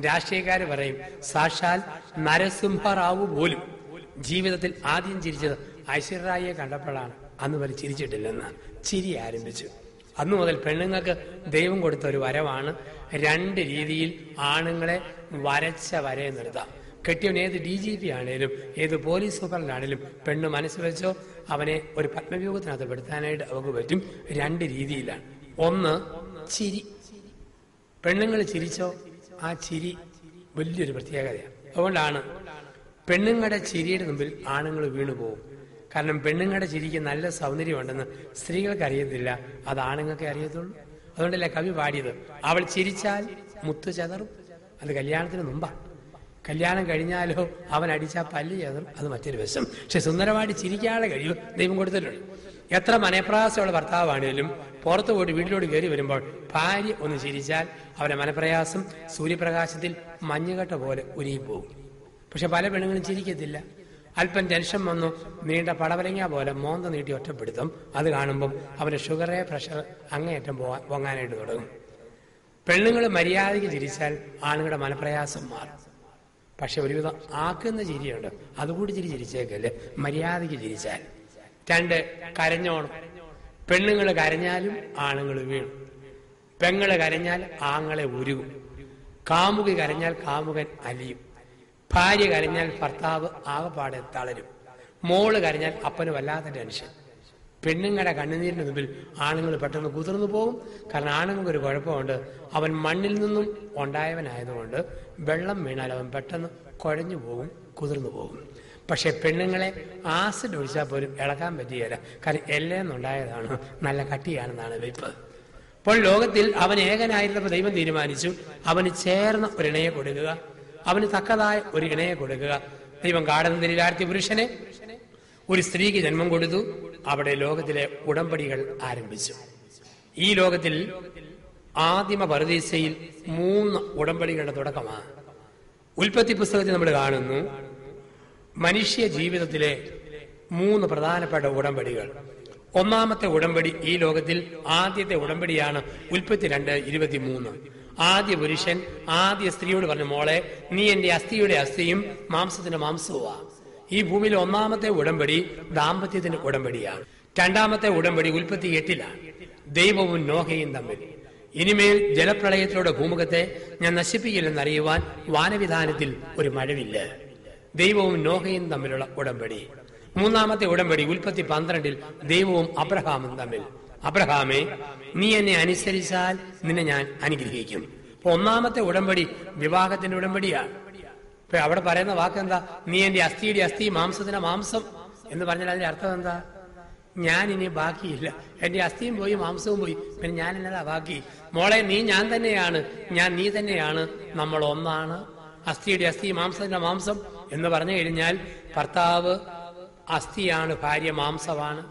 രാഷ്ട്രീയക്കാര് പറയും സാക്ഷാൽ നരസിംഹറാവു പോലും ജീവിതത്തിൽ ആദ്യം ചിരിച്ചത് ഐശ്വര്യറായിയെ കണ്ടപ്പോഴാണ്. അന്ന് വരെ ചിരിച്ചിട്ടില്ലെന്ന് ചിരി ആരംഭിച്ചു. അന്നു മുതൽ പെണ്ണുങ്ങൾക്ക് ദൈവം കൊടുത്ത ഒരു വരവാണ് 2 രീതിയിൽ ആണുങ്ങളെ വരച്ച വരയെ നിർത്താം. കെട്ടിയവൻ ഏത് DGP ആണേലും ഏത് പോലീസ് സൂപ്രണ്ടാണേലും പെണ്ണ് മനസ്സ് വെച്ചോ അവനെ ഒരു പത്മവ്യൂഹത്തിനകത്ത് പെടുത്താനായിട്ട് അവർക്ക് പറ്റും. 2 രീതിയിലാണ്. ഒന്ന്, ചിരി. പെണ്ണുങ്ങൾ ചിരിച്ചോ ആ ചിരി വലിയൊരു പ്രത്യേകതയാണ്. അതുകൊണ്ടാണ് പെണ്ണുങ്ങളുടെ ചിരിയുടെ മുമ്പിൽ ആണുങ്ങൾ വീണുപോകും. കാരണം പെണ്ണുങ്ങളുടെ ചിരിക്ക് നല്ല സൗന്ദര്യമുണ്ടെന്ന് സ്ത്രീകൾക്ക് അറിയത്തില്ല, അത് ആണുങ്ങൾക്ക് അറിയത്തുള്ളൂ. അതുകൊണ്ടല്ലേ കവി പാടിയത് അവൾ ചിരിച്ചാൽ മുത്തു ചതറും. അത് കല്യാണത്തിന് മുമ്പാണ്. കല്യാണം കഴിഞ്ഞാലോ അവൻ അടിച്ചാൽ പല്ല് ചതറും, അത് മറ്റൊരു വശം. പക്ഷെ സുന്ദരമായിട്ട് ചിരിക്കാനുള്ള കഴിവ് ദൈവം കൊടുത്തിട്ടുണ്ട്. എത്ര മനപ്രയാസമുള്ള ഭർത്താവാണേലും പുറത്തു പോയിട്ട് വീട്ടിലോട്ട് കയറി വരുമ്പോൾ ഭാര്യ ഒന്ന് ചിരിച്ചാൽ അവന്റെ മനപ്രയാസം സൂര്യപ്രകാശത്തിൽ മഞ്ഞുകട്ട പോലെ ഉരുകിപ്പോകും. പക്ഷെ പല പെണ്ണുങ്ങളും ചിരിക്കത്തില്ല. അല്പം ടെൻഷൻ വന്നു നീണ്ട പടവലങ്ങ പോലെ മോന്ത നീട്ടി ഒറ്റപ്പെടുത്തും. അത് കാണുമ്പം അവന്റെ ഷുഗറെ പ്രഷർ അങ്ങേയറ്റം പൊങ്ങാനായിട്ട് തുടങ്ങും. പെണ്ണുങ്ങൾ മര്യാദയ്ക്ക് ചിരിച്ചാൽ ആണുങ്ങളുടെ മനപ്രയാസം മാറും. പക്ഷെ ഒരുവിധം ആക്കുന്ന ചിരിയുണ്ട്, അതുകൂടി ചിരിച്ചേക്കല്ലേ മര്യാദയ്ക്ക് ചിരിച്ചാൽ. 2, കരഞ്ഞോണം. പെണ്ണുങ്ങൾ കരഞ്ഞാലും ആണുങ്ങൾ വീണു. പെങ്ങള് കരഞ്ഞാൽ ആങ്ങളെ ഉരുകും. കാമുകി കരഞ്ഞാൽ കാമുകൻ അലിയും. ഭാര്യ കരഞ്ഞാൽ ഭർത്താവ് ആകപ്പാടെ തളരും. മോള് കരഞ്ഞാൽ അപ്പന് വല്ലാത്ത ടെൻഷൻ. പെണ്ണുങ്ങളുടെ കണ്ണുനീരിന് മുമ്പിൽ ആണുങ്ങൾ പെട്ടെന്ന് കുതിർന്നു പോകും. കാരണം ആണുങ്ങൾക്ക് ഒരു കുഴപ്പമുണ്ട്, അവൻ മണ്ണിൽ നിന്നും ഉണ്ടായവനായതുകൊണ്ട് വെള്ളം വീണാൽ അവൻ പെട്ടെന്ന് കുഴഞ്ഞു പോകും, കുതിർന്നു പോകും. പക്ഷെ പെണ്ണുങ്ങളെ ആസിഡ് ഒഴിച്ചാൽ പോലും ഇളക്കാൻ പറ്റുകയില്ല. കാരണം എല്ലേന്നുണ്ടായതാണ്, നല്ല കട്ടിയാണെന്നാണ് വെയ്പ്പ്. അപ്പോൾ ലോകത്തിൽ അവൻ ഏകനായിരുന്നപ്പോൾ ദൈവം തീരുമാനിച്ചു അവന് ചേർന്ന ഒരു ഇണയെ കൊടുക്കുക, അവന് തക്കതായ ഒരു ഇണയെ കൊടുക്കുക. ദൈവം ഗാഠനിദ്രയിലാഴ്ത്തിയ പുരുഷനെ ഒരു സ്ത്രീക്ക് ജന്മം കൊടുത്തു. അവിടെ ലോകത്തിലെ ഉടമ്പടികൾ ആരംഭിച്ചു. ഈ ലോകത്തിൽ ആദിമ പറുദീസയിൽ 3 ഉടമ്പടികളുടെ തുടക്കമാണ്. ഉൽപ്പത്തി പുസ്തകത്തിൽ നമ്മൾ കാണുന്നു മനുഷ്യ ജീവിതത്തിലെ 3 പ്രധാനപ്പെട്ട ഉടമ്പടികൾ. ഒന്നാമത്തെ ഉടമ്പടി ഈ ലോകത്തിൽ ആദ്യത്തെ ഉടമ്പടിയാണ് ഉൽപ്പത്തി 2:23. ആദ്യ പുരുഷൻ ആദ്യ സ്ത്രീയോട് പറഞ്ഞു, മോളെ നീ എന്റെ അസ്ഥിയുടെ അസ്ഥിയും മാംസത്തിന്റെ മാംസവുമാ. ഈ ഭൂമിയിലെ ഒന്നാമത്തെ ഉടമ്പടി ദാമ്പത്യത്തിന്റെ ഉടമ്പടിയാണ്. 2ാമത്തെ ഉടമ്പടി ഉൽപ്പത്തി 8 ദൈവവും നോഹയും തമ്മിൽ. ഇനിമേൽ ജലപ്രളയത്തിലൂടെ ഭൂമുഖത്തെ ഞാൻ നശിപ്പിക്കില്ലെന്നറിയുവാൻ വാനവിധാനത്തിൽ ഒരു മഴവില്ല. ദൈവവും നോഹയും തമ്മിലുള്ള ഉടമ്പടി. 3ാമത്തെ ഉടമ്പടി ഉൽപ്പത്തി 12 ദൈവവും അബ്രഹാമും തമ്മിൽ. അബ്രഹാമേ നീ എന്നെ അനുസരിച്ചാൽ നിന്നെ ഞാൻ അനുഗ്രഹിക്കും. അപ്പൊ 1ാമത്തെ ഉടമ്പടി വിവാഹത്തിന്റെ ഉടമ്പടിയാണ്. ഇപ്പൊ അവിടെ പറയുന്ന വാക്കെന്താ? നീ എന്റെ അസ്ഥിയുടെ അസ്ഥി മാംസത്തിന്റെ മാംസം എന്ന് പറഞ്ഞാൽ അതിന്റെ അർത്ഥം എന്താ? ഞാൻ ഇനി ബാക്കിയില്ല, എന്റെ അസ്ഥിയും പോയി മാംസവും പോയി, പിന്നെ ഞാൻ എന്നതാ ബാക്കി? മോളെ നീ ഞാൻ തന്നെയാണ്, ഞാൻ നീ തന്നെയാണ്, നമ്മൾ ഒന്നാണ്. അസ്ഥിയുടെ അസ്ഥി മാംസത്തിന്റെ മാംസം എന്ന് പറഞ്ഞു കഴിഞ്ഞാൽ ഭർത്താവ് അസ്ഥിയാണ്, ഭാര്യ മാംസമാണ്.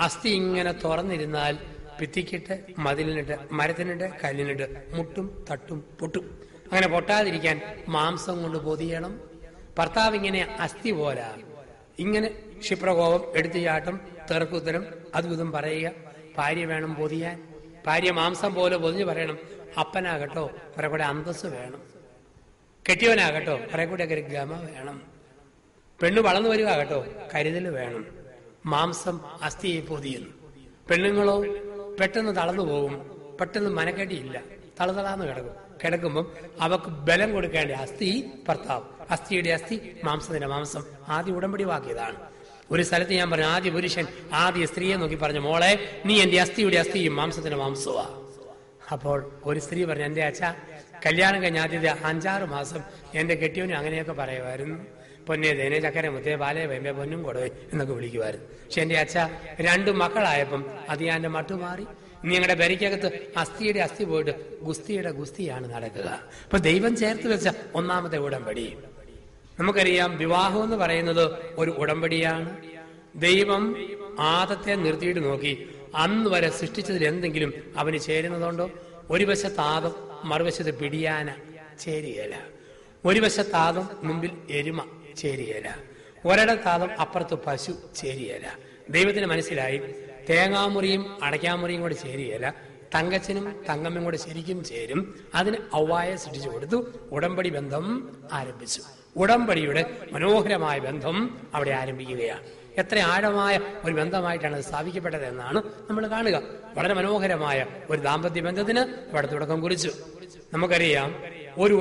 അസ്ഥി ഇങ്ങനെ തുറന്നിരുന്നാൽ ഭിത്തിക്കിട്ട് മതിലിനിട്ട് മരത്തിനിട്ട് കല്ലിനിട്ട് മുട്ടും തട്ടും പൊട്ടും. അങ്ങനെ പൊട്ടാതിരിക്കാൻ മാംസം കൊണ്ട് പൊതിയണം. ഭർത്താവ് ഇങ്ങനെ അസ്ഥി പോലാ, ഇങ്ങനെ ക്ഷിപ്രകോപം, എടുത്തുചാട്ടം, തെറുക്കുത്തരം, അതും ഇതും പറയുക. ഭാര്യ വേണം പൊതിയാൻ. ഭാര്യ മാംസം പോലെ പൊതിഞ്ഞ് പറയണം, അപ്പനാകട്ടോ കുറെ കൂടെ അന്തസ് വേണം, കെട്ടിയവനാകട്ടോ കുറെ കൂടെ ഗമ വേണം, പെണ്ണ് വളർന്നു വരിക കേട്ടോ കരുതൽ വേണം. മാംസം അസ്ഥിയെ പൊതിയുന്നു. പെണ്ണുങ്ങളോ പെട്ടെന്ന് തളർന്നു പോകും, പെട്ടെന്ന് മനക്കെട്ടിയില്ല, തളതളാന്ന് കിടക്കുമ്പം അവക്ക് ബലം കൊടുക്കേണ്ട അസ്ഥി ഭർത്താവ്. അസ്ഥിയുടെ അസ്ഥി മാംസത്തിന്റെ മാംസം. ആദ്യ ഉടമ്പടി വാക്കിയതാണ്. ഒരു സ്ഥലത്ത് ഞാൻ പറഞ്ഞു, ആദ്യ പുരുഷൻ ആദ്യ സ്ത്രീയെ നോക്കി പറഞ്ഞു, മോളെ നീ എന്റെ അസ്ഥിയുടെ അസ്ഥിയും മാംസത്തിന്റെ മാംസവാ. അപ്പോൾ ഒരു സ്ത്രീ പറഞ്ഞു, എന്റെ അച്ഛ കല്യാണം കഴിഞ്ഞ ആദ്യത്തെ 5-6 മാസം എന്റെ കെട്ടിയവനും അങ്ങനെയൊക്കെ പറയുമായിരുന്നു, പൊന്നെ തേനെ ചക്കര മുത്തേ പാലേ വേമ്പേ പൊന്നും കൊടുവേ എന്നൊക്കെ വിളിക്കുമായിരുന്നു. പക്ഷെ എന്റെ അച്ഛ 2 മക്കളായപ്പം അത് ഞാൻ എന്റെ മട്ടുമാറി. ഇനി ഞങ്ങളുടെ ബരിക്കകത്ത് അസ്ഥിയുടെ അസ്ഥി പോയിട്ട് ഗുസ്തിയുടെ ഗുസ്തിയാണ് നടക്കുക. അപ്പൊ ദൈവം ചേർത്ത് വെച്ച 1ാമത്തെ ഉടമ്പടി. നമുക്കറിയാം, വിവാഹം എന്ന് പറയുന്നത് ഒരു ഉടമ്പടിയാണ്. ദൈവം ആദത്തെ നിർത്തിയിട്ട് നോക്കി, അന്ന് വരെ സൃഷ്ടിച്ചതിൽ എന്തെങ്കിലും അവന് ചേരുന്നതുണ്ടോ? ഒരു വശത്ത് ആദം, മറുവശത്ത് പിടിയാന, ചേരുകയില്ല. ഒരു വശത്ത് ആദം, മുമ്പിൽ എരുമ, ചേരുകയില്ല. ഒരിടത്താദം, അപ്പുറത്ത് പശു, ചേരുകയില്ല. ദൈവത്തിന് മനസ്സിലായി തേങ്ങാമുറിയും അടയ്ക്കാമുറിയും കൂടെ ചേരുകയില്ല, തങ്കച്ചനും തങ്കമ്മയും കൂടെ ശരിക്കും ചേരും. അതിന് ഔവായെ സൃഷ്ടിച്ചു കൊടുത്തു. ഉടമ്പടി ബന്ധം ആരംഭിച്ചു. ഉടമ്പടിയുടെ മനോഹരമായ ബന്ധം അവിടെ ആരംഭിക്കുകയാണ്. എത്ര ആഴമായ ഒരു ബന്ധമായിട്ടാണ് അത് സ്ഥാപിക്കപ്പെട്ടത് എന്നാണ് നമ്മൾ കാണുക. വളരെ മനോഹരമായ ഒരു ദാമ്പത്യ ബന്ധത്തിന് അവിടെ തുടക്കം കുറിച്ചു. നമുക്കറിയാം, ഒരു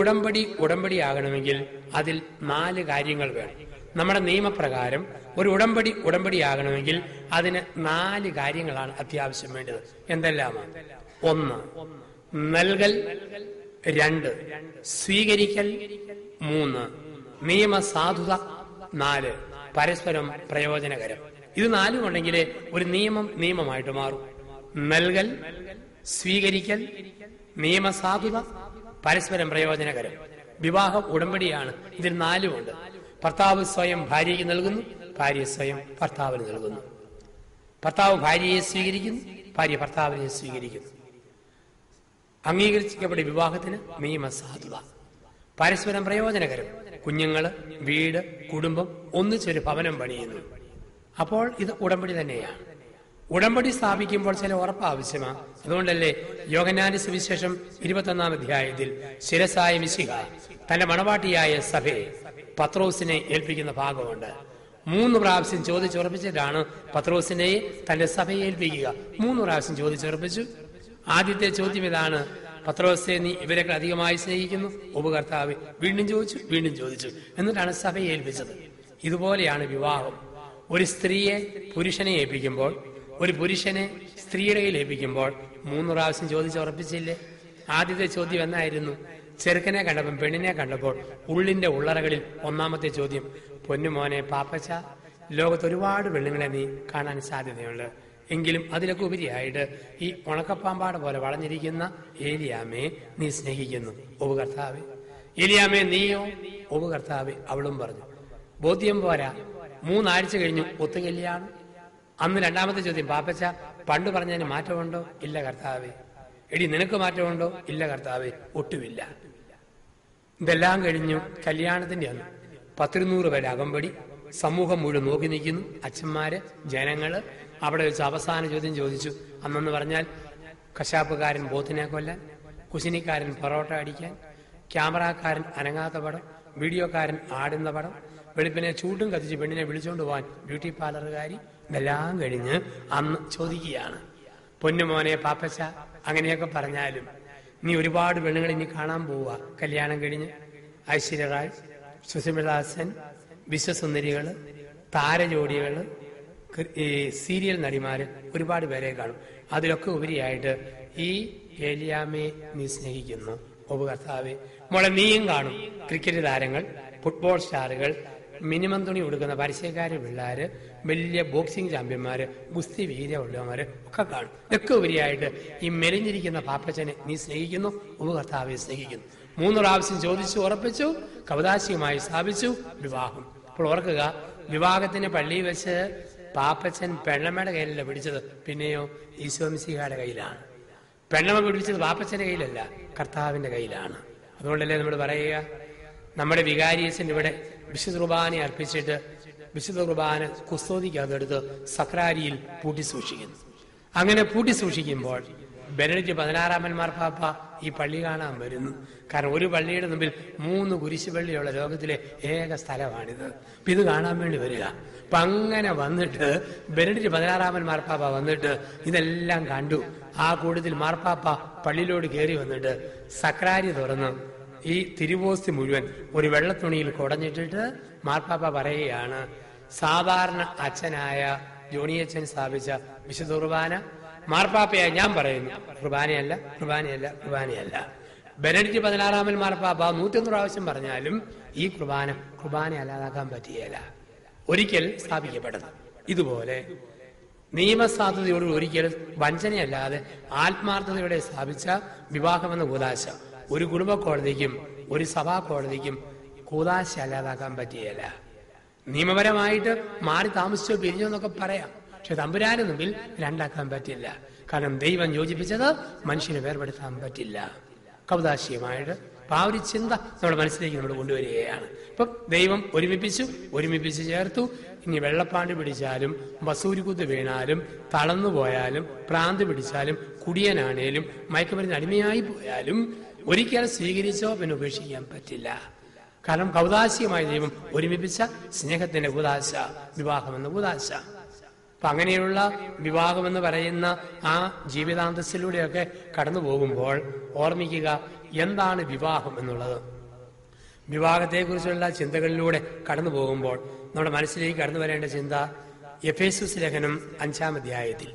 ഉടമ്പടിയാകണമെങ്കിൽ അതിൽ 4 കാര്യങ്ങൾ വേണം. നമ്മുടെ നിയമപ്രകാരം ഒരു ഉടമ്പടിയാകണമെങ്കിൽ അതിന് 4 കാര്യങ്ങളാണ് അത്യാവശ്യം വേണ്ടത്. എന്തെല്ലാമാണ്? 1 നൽകൽ, 2 സ്വീകരിക്കൽ, 3 നിയമസാധുത, 4 പരസ്പരം പ്രയോജനകരം. ഇത് 4 ഉണ്ടെങ്കിലേ ഒരു നിയമമായിട്ട് മാറും. നൽകൽ, സ്വീകരിക്കൽ, നിയമസാധുത, പരസ്പരം പ്രയോജനകരം. വിവാഹം ഉടമ്പടിയാണ്. ഇതിൽ 4 ഉണ്ട്. ഭർത്താവ് സ്വയം ഭാര്യയ്ക്ക് നൽകുന്നു, ഭാര്യ സ്വയം ഭർത്താവിന് നൽകുന്നു. ഭർത്താവ് ഭാര്യയെ സ്വീകരിക്കുന്നു, ഭാര്യ ഭർത്താവിനെ സ്വീകരിക്കുന്നു. അംഗീകരിക്കപ്പെട്ട വിവാഹത്തിന് നിയമസാധുത, പരസ്പരം പ്രയോജനകരം. കുഞ്ഞുങ്ങള്, വീട്, കുടുംബം ഒന്നിച്ചൊരു ഭവനം പണിയുന്നു. അപ്പോൾ ഇത് ഉടമ്പടി തന്നെയാണ്. ഉടമ്പടി സ്ഥാപിക്കുമ്പോൾ ചില ഉറപ്പ് ആവശ്യമാണ്. അതുകൊണ്ടല്ലേ യോഹന്നാന്റെ സുവിശേഷം 21-ാം അധ്യായത്തിൽ ശിരസായ മിശിഹ തന്റെ മണവാട്ടിയായ സഭയെ പത്രോസിനെ ഏൽപ്പിക്കുന്ന ഭാഗമുണ്ട്. 3 പ്രാവശ്യം ചോദിച്ചുറപ്പിച്ചിട്ടാണ് പത്രോസിനെ തന്റെ സഭയെ ഏൽപ്പിക്കുക. 3 പ്രാവശ്യം ചോദിച്ചുറപ്പിച്ചു. ആദ്യത്തെ ചോദ്യം ഇതാണ്: പത്രോസേ, നീ ഇവരെക്കാൾ അധികമായി സ്നേഹിക്കുന്നു? ഉപകർത്താവ് വീണ്ടും ചോദിച്ചു. എന്നിട്ടാണ് സഭയെ ഏൽപ്പിച്ചത്. ഇതുപോലെയാണ് വിവാഹം. ഒരു സ്ത്രീയെ പുരുഷനെ ഏൽപ്പിക്കുമ്പോൾ, ഒരു പുരുഷനെ സ്ത്രീയുടെ കയ്യിൽ ഏൽപ്പിക്കുമ്പോൾ 3 പ്രാവശ്യം ചോദിച്ചുറപ്പിച്ചില്ലേ? ആദ്യത്തെ ചോദ്യം എന്നായിരുന്നു? ചെറുക്കനെ കണ്ടപ്പോൾ പെണ്ണിനെ കണ്ടപ്പോൾ ഉള്ളിന്റെ ഉള്ളറകളിൽ 1-ാമത്തെ ചോദ്യം: പൊന്നുമോനെ പാപ്പച്ച, ലോകത്ത് ഒരുപാട് പെണ്ണുങ്ങളെ നീ കാണാൻ സാധ്യതയുണ്ട്. എങ്കിലും അതിലൊക്കെ ഉപരിയായിട്ട് ഈ ഉണക്കപ്പാമ്പാട് പോലെ വളഞ്ഞിരിക്കുന്ന ഏലിയാമേ നീ സ്നേഹിക്കുന്നു. ഉപകർത്താവേ. ഏലിയാമേ നീയോ? ഉപകർത്താവേ. അവളും പറഞ്ഞു. ബോധ്യം പോരാ. 3 ആഴ്ച കഴിഞ്ഞു ഒത്തുകല്യാണം. അന്ന് 2-ാമത്തെ ചോദ്യം: പാപ്പച്ച, പണ്ട് പറഞ്ഞതിന് മാറ്റമുണ്ടോ? ഇല്ല കർത്താവേ. എടി, നിനക്ക് മാറ്റമുണ്ടോ? ഇല്ല കർത്താവേ, ഒട്ടുമില്ല. ഇതെല്ലാം കഴിഞ്ഞു കല്യാണത്തിന്റെ അന്ന് 100 പേര് അകമ്പടി, സമൂഹം മുഴുവൻ നോക്കി നിൽക്കുന്നു. അച്ഛന്മാര്, ജനങ്ങള്. അവിടെ വെച്ച് അവസാന ചോദ്യം ചോദിച്ചു. അന്നെന്ന് പറഞ്ഞാൽ കശാപ്പുകാരൻ പോത്തിനെ കൊല്ലാൻ, കുശിനിക്കാരൻ പൊറോട്ട അടിക്കാൻ, ക്യാമറക്കാരൻ അനങ്ങാത്ത പടം, വീഡിയോക്കാരൻ ആടുന്ന പടം, വെളുപ്പിനെ ചൂട്ടും കത്തിച്ച് പെണ്ണിനെ വിളിച്ചുകൊണ്ട് പോകാൻ ബ്യൂട്ടി പാർലറുകാരി. ഇതെല്ലാം കഴിഞ്ഞ് അന്ന് ചോദിക്കുകയാണ്: പൊന്നുമോനെ പാപ്പച്ച, അങ്ങനെയൊക്കെ പറഞ്ഞാലും നീ ഒരുപാട് പെണ്ണുങ്ങൾ ഇനി കാണാൻ പോവുക കല്യാണം കഴിഞ്ഞ്. ഐശ്വര്യ റായ്, സുസ്മിതാ സെൻ, വിശ്വസുന്ദരികള്, താരജോഡികള്, സീരിയൽ നടിമാര് ഒരുപാട് പേരെ കാണും. അതിലൊക്കെ ഉപരിയായിട്ട് ഈ ഏലിയാമേ നീ സ്നേഹിക്കുന്നു. ഉപകർത്താവേ. മോളെ നീയും കാണും. ക്രിക്കറ്റ് താരങ്ങൾ, ഫുട്ബോൾ സ്റ്റാറുകൾ, മിനിമം തുണി കൊടുക്കുന്ന പരസ്യക്കാര് പിള്ളേര്, വലിയ ബോക്സിംഗ് ചാമ്പ്യന്മാര്, ഗുസ്തി വീര്യമുള്ളവന്മാര് ഒക്കെ കാണും. ഇതൊക്കെ ഉപരിയായിട്ട് ഈ മെലിഞ്ഞിരിക്കുന്ന പാപ്പച്ചനെ നീ സ്നേഹിക്കുന്നു. ഉപകർത്താവെ സ്നേഹിക്കുന്നു. 3 പ്രാവശ്യം ചോദിച്ചു ഉറപ്പിച്ചു. കവതാശികമായി സ്ഥാപിച്ചു വിവാഹം. അപ്പോൾ ഓർക്കുക, വിവാഹത്തിന് പള്ളിയിൽ വെച്ച് പാപ്പച്ചൻ പെണ്ണമ്മയുടെ കയ്യിലല്ല പിടിച്ചത്, പിന്നെയോ ഈശോമിശിഹായുടെ കയ്യിലാണ്. പെണ്ണമ്മ പിടിച്ചത് പാപ്പച്ചന്റെ കയ്യിലല്ല, കർത്താവിന്റെ കയ്യിലാണ്. അതുകൊണ്ടല്ലേ നമ്മൾ പറയുക, നമ്മുടെ വികാരിയച്ഛൻ ഇവിടെ വിശുദ്ധ കുർബാന അർപ്പിച്ചിട്ട് വിശുദ്ധ കുർബാന കുസ്തോദിക്കകത്തെടുത്ത് സക്രാരിയിൽ പൂട്ടി സൂക്ഷിക്കുന്നു. അങ്ങനെ പൂട്ടി സൂക്ഷിക്കുമ്പോൾ ബെനഡിക്ട് 16-ാമൻ മാർപ്പാപ്പ ഈ പള്ളി കാണാൻ വരുന്നു. കാരണം ഒരു പള്ളിയുടെ മുമ്പിൽ 3 കുരിശുപള്ളിയുള്ള ലോകത്തിലെ ഏക സ്ഥലമാണിത്. അപ്പൊ ഇത് കാണാൻ വേണ്ടി വരിക. അപ്പൊ അങ്ങനെ വന്നിട്ട് ബെനഡിക്ട് 16-ാമൻ മാർപ്പാപ്പ വന്നിട്ട് ഇതെല്ലാം കണ്ടു. ആ കൂട്ടത്തിൽ മാർപ്പാപ്പ പള്ളിയിലോട് കയറി വന്നിട്ട് സക്രാരി തുറന്ന് ഈ തിരുവോസ്തി മുഴുവൻ ഒരു വെള്ളത്തുണിയിൽ കുടഞ്ഞിട്ടിട്ട് മാർപ്പാപ്പ പറയുകയാണ്: സാധാരണ അച്ഛനായ ജോണിയച്ഛൻ സ്ഥാപിച്ച വിശുദ്ധ കുർബാന മാർപ്പാപ്പയായി ഞാൻ പറയുന്നു, കുർബാനയല്ല. ബെനഡിക്ട് 16-ാമൻ മാർപ്പാപ്പ 101 പ്രാവശ്യം പറഞ്ഞാലും ഈ കുർബാന അല്ലാതാക്കാൻ പറ്റിയല്ല. ഒരിക്കൽ സ്ഥാപിക്കപ്പെട്ടത്. ഇതുപോലെ നിയമസാധുതയോട് ഒരിക്കൽ വഞ്ചനയല്ലാതെ ആത്മാർത്ഥതയോടെ സ്ഥാപിച്ച വിവാഹമെന്ന കൂദാശ ഒരു കുടുംബ കോടതിക്കും ഒരു സഭാ കോടതിക്കും കൂദാശ അല്ലാതാക്കാൻ പറ്റിയല്ല. നിയമപരമായിട്ട് മാറി താമസിച്ചോ പിരിഞ്ഞോ എന്നൊക്കെ പറയാം. പക്ഷെ തമ്പുരാന് മുമ്പിൽ രണ്ടാക്കാൻ പറ്റില്ല. കാരണം ദൈവം യോജിപ്പിച്ചത് മനുഷ്യനെ വേർപെടുത്താൻ പറ്റില്ല. കൗദാശികമായിട്ട് ആ ഒരു ചിന്ത നമ്മുടെ മനസ്സിലേക്ക് നമ്മൾ കൊണ്ടുവരികയാണ്. ഇപ്പം ദൈവം ഒരുമിപ്പിച്ച് ചേർത്തു. ഇനി വെള്ളപ്പാണ്ട് പിടിച്ചാലും വസൂരിക്കുത്ത് വീണാലും തളർന്നു പോയാലും ഭ്രാന്ത് പിടിച്ചാലും കുടിയനാണേലും മയക്കുമരുന്ന് അടിമയായി പോയാലും ഒരിക്കൽ സ്വീകരിച്ചോ പിന്നെ ഉപേക്ഷിക്കാൻ പറ്റില്ല. കാരണം കൗദാശികമായ ദൈവം ഒരുമിപ്പിച്ച സ്നേഹത്തിന്റെ കൂദാശ, വിവാഹമെന്ന കൂദാശ. അപ്പൊ അങ്ങനെയുള്ള വിവാഹമെന്ന് പറയുന്ന ആ ജീവിതാന്തസ്സിലൂടെയൊക്കെ കടന്നു പോകുമ്പോൾ ഓർമ്മിക്കുക എന്താണ് വിവാഹം എന്നുള്ളത്. വിവാഹത്തെക്കുറിച്ചുള്ള ചിന്തകളിലൂടെ കടന്നു പോകുമ്പോൾ നമ്മുടെ മനസ്സിലേക്ക് കടന്നു വരേണ്ട ചിന്ത എഫേസ്യസ് ലേഖനം 5-ാം അധ്യായത്തിൽ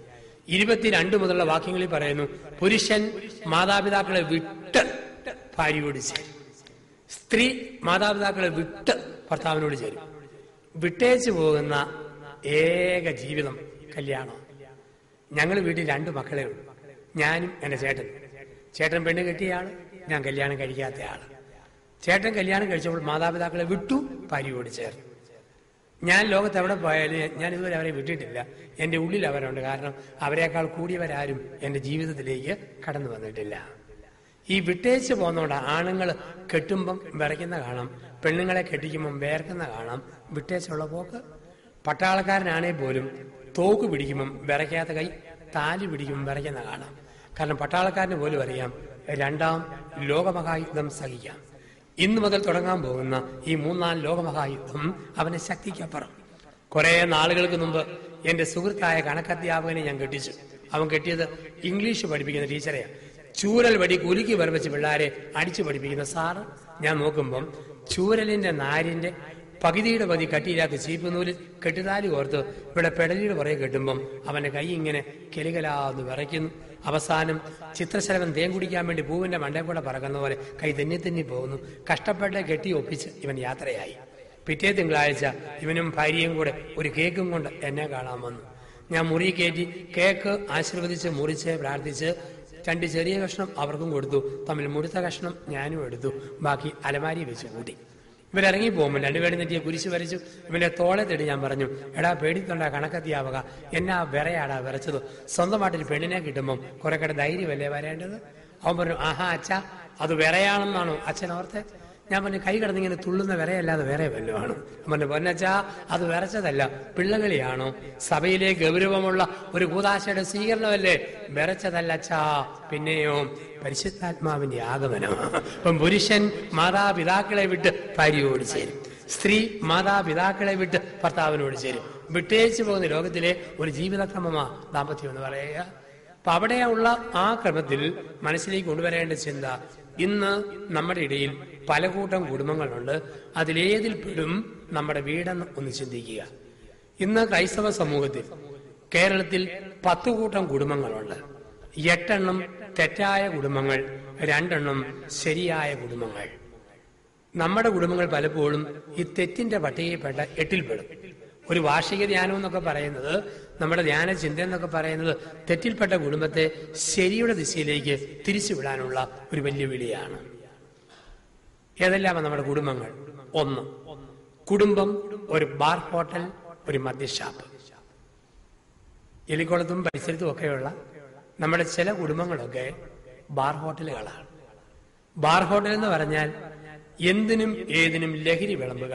22 മുതലുള്ള വാക്യങ്ങളിൽ പറയുന്നു, പുരുഷൻ മാതാപിതാക്കളെ വിട്ട് ഭാര്യയോട് ചേരും, സ്ത്രീ മാതാപിതാക്കളെ വിട്ട് ഭർത്താവിനോട് ചേരും. വിട്ടേച്ചു പോകുന്ന ഏക ജീവിതം കല്യാണം. ഞങ്ങൾ വീട്ടിൽ 2 മക്കളെ ഉള്ളൂ, ഞാനും എന്റെ ചേട്ടൻ പെണ്ണ് കെട്ടിയ ആള്, ഞാൻ കല്യാണം കഴിക്കാത്ത ആള്. ചേട്ടൻ കല്യാണം കഴിച്ചപ്പോൾ മാതാപിതാക്കളെ വിട്ടു, ഭാര്യയോട് ചേർന്നു. ഞാൻ ലോകത്ത് എവിടെ പോയാലും ഞാൻ ഇതുവരെ അവരെ വിട്ടിട്ടില്ല. എന്റെ ഉള്ളിൽ അവരുണ്ട്. കാരണം അവരെക്കാൾ കൂടിയവരാരും എന്റെ ജീവിതത്തിലേക്ക് കടന്നു വന്നിട്ടില്ല. ഈ വിട്ടേച്ച് പോകുന്നതുകൊണ്ട് ആണുങ്ങൾ കെട്ടുമ്പം വിറയ്ക്കുന്ന കാണാം, പെണ്ണുങ്ങളെ കെട്ടിക്കുമ്പം വേർക്കുന്ന കാണാം. വിട്ടേച്ചുള്ള പോക്ക്. പട്ടാളക്കാരനാണേ പോലും തോക്ക് പിടിക്കുമ്പം വിറയ്ക്കാത്ത കൈ, താലി പിടിക്കുമ്പം വിറയ്ക്കുന്ന കാണാം. കാരണം പട്ടാളക്കാരന് പോലും അറിയാം 2ാം ലോകമഹായുദ്ധം സഹിക്കാം. ഇന്നു മുതൽ തുടങ്ങാൻ പോകുന്ന ഈ 3-ാം ലോകമഹായുദ്ധം അവന്റെ ശക്തിക്കപ്പുറം. കുറെ നാളുകൾക്ക് മുമ്പ് എന്റെ സുഹൃത്തായ കണക്കധ്യാപകനെ ഞാൻ കെട്ടിച്ചു. അവൻ കെട്ടിയത് ഇംഗ്ലീഷ് പഠിപ്പിക്കുന്ന ടീച്ചറെയാണ്. ചൂരൽ വടി കുലുക്കി വരവച്ച് പിള്ളേരെ അടിച്ചു പഠിപ്പിക്കുന്ന സാറ്. ഞാൻ നോക്കുമ്പം ചൂരലിന്റെ നാരിന്റെ പകുതിയുടെ പതി കട്ടിയിലാക്കി ചീപ്പുനൂലിൽ കെട്ടുതാലി ഓർത്ത് ഇവിടെ പെടലിയുടെ പുറകെ കെട്ടുമ്പം അവന്റെ കൈ ഇങ്ങനെ കെലികലാന്ന് വിറയ്ക്കുന്നു. അവസാനം ചിത്രശലഭം തേൻ കുടിക്കാൻ വേണ്ടി പൂവിന്റെ മണ്ടയിൽ പറക്കുന്ന പോലെ കൈ തെന്നി പോകുന്നു. കഷ്ടപ്പെട്ട് കെട്ടി ഒപ്പിച്ച് ഇവൻ യാത്രയായി. പിറ്റേ തിങ്കളാഴ്ച ഇവനും ഭാര്യയും കൂടെ ഒരു കേക്കും കൊണ്ട് എന്നെ കാണാൻ വന്നു. ഞാൻ മുറി കയറ്റി കേക്ക് ആശീർവദിച്ച് മുറിച്ച് പ്രാർത്ഥിച്ച് 2 ചെറിയ കഷ്ണം അവർക്കും കൊടുത്തു. തമ്മിൽ മുഴുത്ത കഷ്ണം ഞാനും എടുത്തു. ബാക്കി അലമാരി വെച്ച് കൂട്ടി. ഇവരിറങ്ങി പോകുമ്പോൾ 2 പേരും നെറ്റിയെ കുരിശ് വരച്ചു. ഇവന്റെ തോളെ തേടി ഞാൻ പറഞ്ഞു, എടാ പേടിത്തൊണ്ട കണക്കത്തിയാവുക, എന്നാ വിറയാടാ വിറച്ചത്. സ്വന്തമായിട്ടൊരു പെണ്ണിനെ കിട്ടുമ്പം കുറെ കട ധൈര്യമല്ലേ വരേണ്ടത്. അവൻ പറഞ്ഞു, ആഹാ അച്ഛാ അത് വിറയാണെന്നാണോ അച്ഛൻ ഓർത്തെ? ഞാൻ പറഞ്ഞു, കൈ കിടന്നിങ്ങനെ തുള്ളുന്ന വിറയല്ലാതെ വേറെ വല്ലതും ആണ്. പറഞ്ഞു, പൊന്നച്ചാ അത് വിറച്ചതല്ല, പിള്ളകളിയാണോ? സഭയിലെ ഗൗരവമുള്ള ഒരു കൂദാശയുടെ സ്വീകരണമല്ലേ, വിറച്ചതല്ല അച്ഛാ. പിന്നെയോ പരിശുദ്ധാത്മാവിന്റെ ആഗമനം. അപ്പം പുരുഷൻ മാതാപിതാക്കളെ വിട്ട് ഭാര്യയോട് ചേരും, സ്ത്രീ മാതാപിതാക്കളെ വിട്ട് ഭർത്താവിനോട് ചേരും. വിട്ടേച്ചു പോകുന്ന ലോകത്തിലെ ഒരു ജീവിതക്രമമാ ദാമ്പത്യം എന്ന് പറയുക. അപ്പൊ അവിടെയുള്ള ആ ക്രമത്തിൽ മനസ്സിലേക്ക് കൊണ്ടുവരേണ്ട ചിന്ത, ഇന്ന് നമ്മുടെ ഇടയിൽ പല കൂട്ടം കുടുംബങ്ങളുണ്ട്. അതിലേതിൽ പെടും നമ്മുടെ വീടെന്ന് ഒന്ന് ചിന്തിക്കുക. ഇന്ന് ക്രൈസ്തവ സമൂഹത്തിൽ കേരളത്തിൽ 10 കൂട്ടം കുടുംബങ്ങളുണ്ട്. 8 എണ്ണം തെറ്റായ കുടുംബങ്ങൾ, 2 എണ്ണം ശരിയായ കുടുംബങ്ങൾ. നമ്മുടെ കുടുംബങ്ങൾ പലപ്പോഴും ഈ തെറ്റിന്റെ പട്ടികയിൽപ്പെട്ട 8ൽ പെടും. ഒരു വാർഷിക ധ്യാനം എന്നൊക്കെ പറയുന്നത്, നമ്മുടെ ധ്യാന ചിന്ത എന്നൊക്കെ പറയുന്നത് തെറ്റിൽപ്പെട്ട കുടുംബത്തെ ശരിയുടെ ദിശയിലേക്ക് തിരിച്ചുവിടാനുള്ള ഒരു വെല്ലുവിളിയാണ്. ഏതെല്ലാമാണ് നമ്മുടെ കുടുംബങ്ങൾ? 1, കുടുംബം ഒരു ബാർ ഹോട്ടൽ, ഒരു മദ്യഷാപ്പ്. എലിക്കുളത്തും പരിസരത്തും ഒക്കെയുള്ള നമ്മുടെ ചില കുടുംബങ്ങളൊക്കെ ബാർ ഹോട്ടലുകളാണ്. ബാർ ഹോട്ടൽ എന്ന് പറഞ്ഞാൽ എന്തിനും ഏതിനും ലഹരി വിളമ്പുക.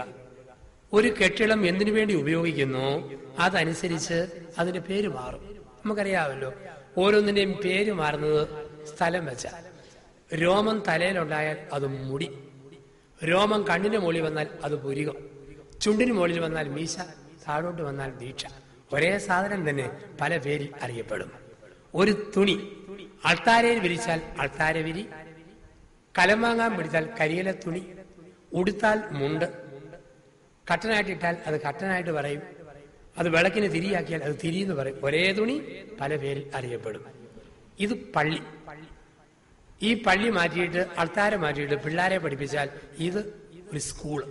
ഒരു കെട്ടിടം എന്തിനു വേണ്ടി ഉപയോഗിക്കുന്നോ അതനുസരിച്ച് അതിന്റെ പേര് മാറും. നമുക്കറിയാമല്ലോ, ഓരോന്നിന്റെയും പേര് മാറുന്നത് സ്ഥലം വെച്ചാൽ. രോമം തലയിലുണ്ടായാൽ അത് മുടി, രോമം കണ്ണിന്റെ മുകളിൽ വന്നാൽ അത് പുരികം, ചുണ്ടിന് മുകളിൽ വന്നാൽ മീശ, താഴോട്ട് വന്നാൽ ദീക്ഷ. ഒരേ സാധനം തന്നെ പല പേരിൽ അറിയപ്പെടും. ഒരു തുണി അൾത്താരയിൽ വിരിച്ചാൽ അൾത്താരവിരി, കലം വാങ്ങാൻ പിടിച്ചാൽ കരിയില തുണി, ഉടുത്താൽ മുണ്ട്, കട്ടനായിട്ടിട്ടാൽ അത് കട്ടനായിട്ട് പറയും, അത് വിളക്കിന് തിരിയാക്കിയാൽ അത് തിരി എന്ന് പറയും. ഒരേ തുണി പല പേരിൽ അറിയപ്പെടും. ഇത് പള്ളി. ഈ പള്ളി മാറ്റിയിട്ട് അൾത്താര മാറ്റിയിട്ട് പിള്ളേരെ പഠിപ്പിച്ചാൽ ഇത് ഒരു സ്കൂള്.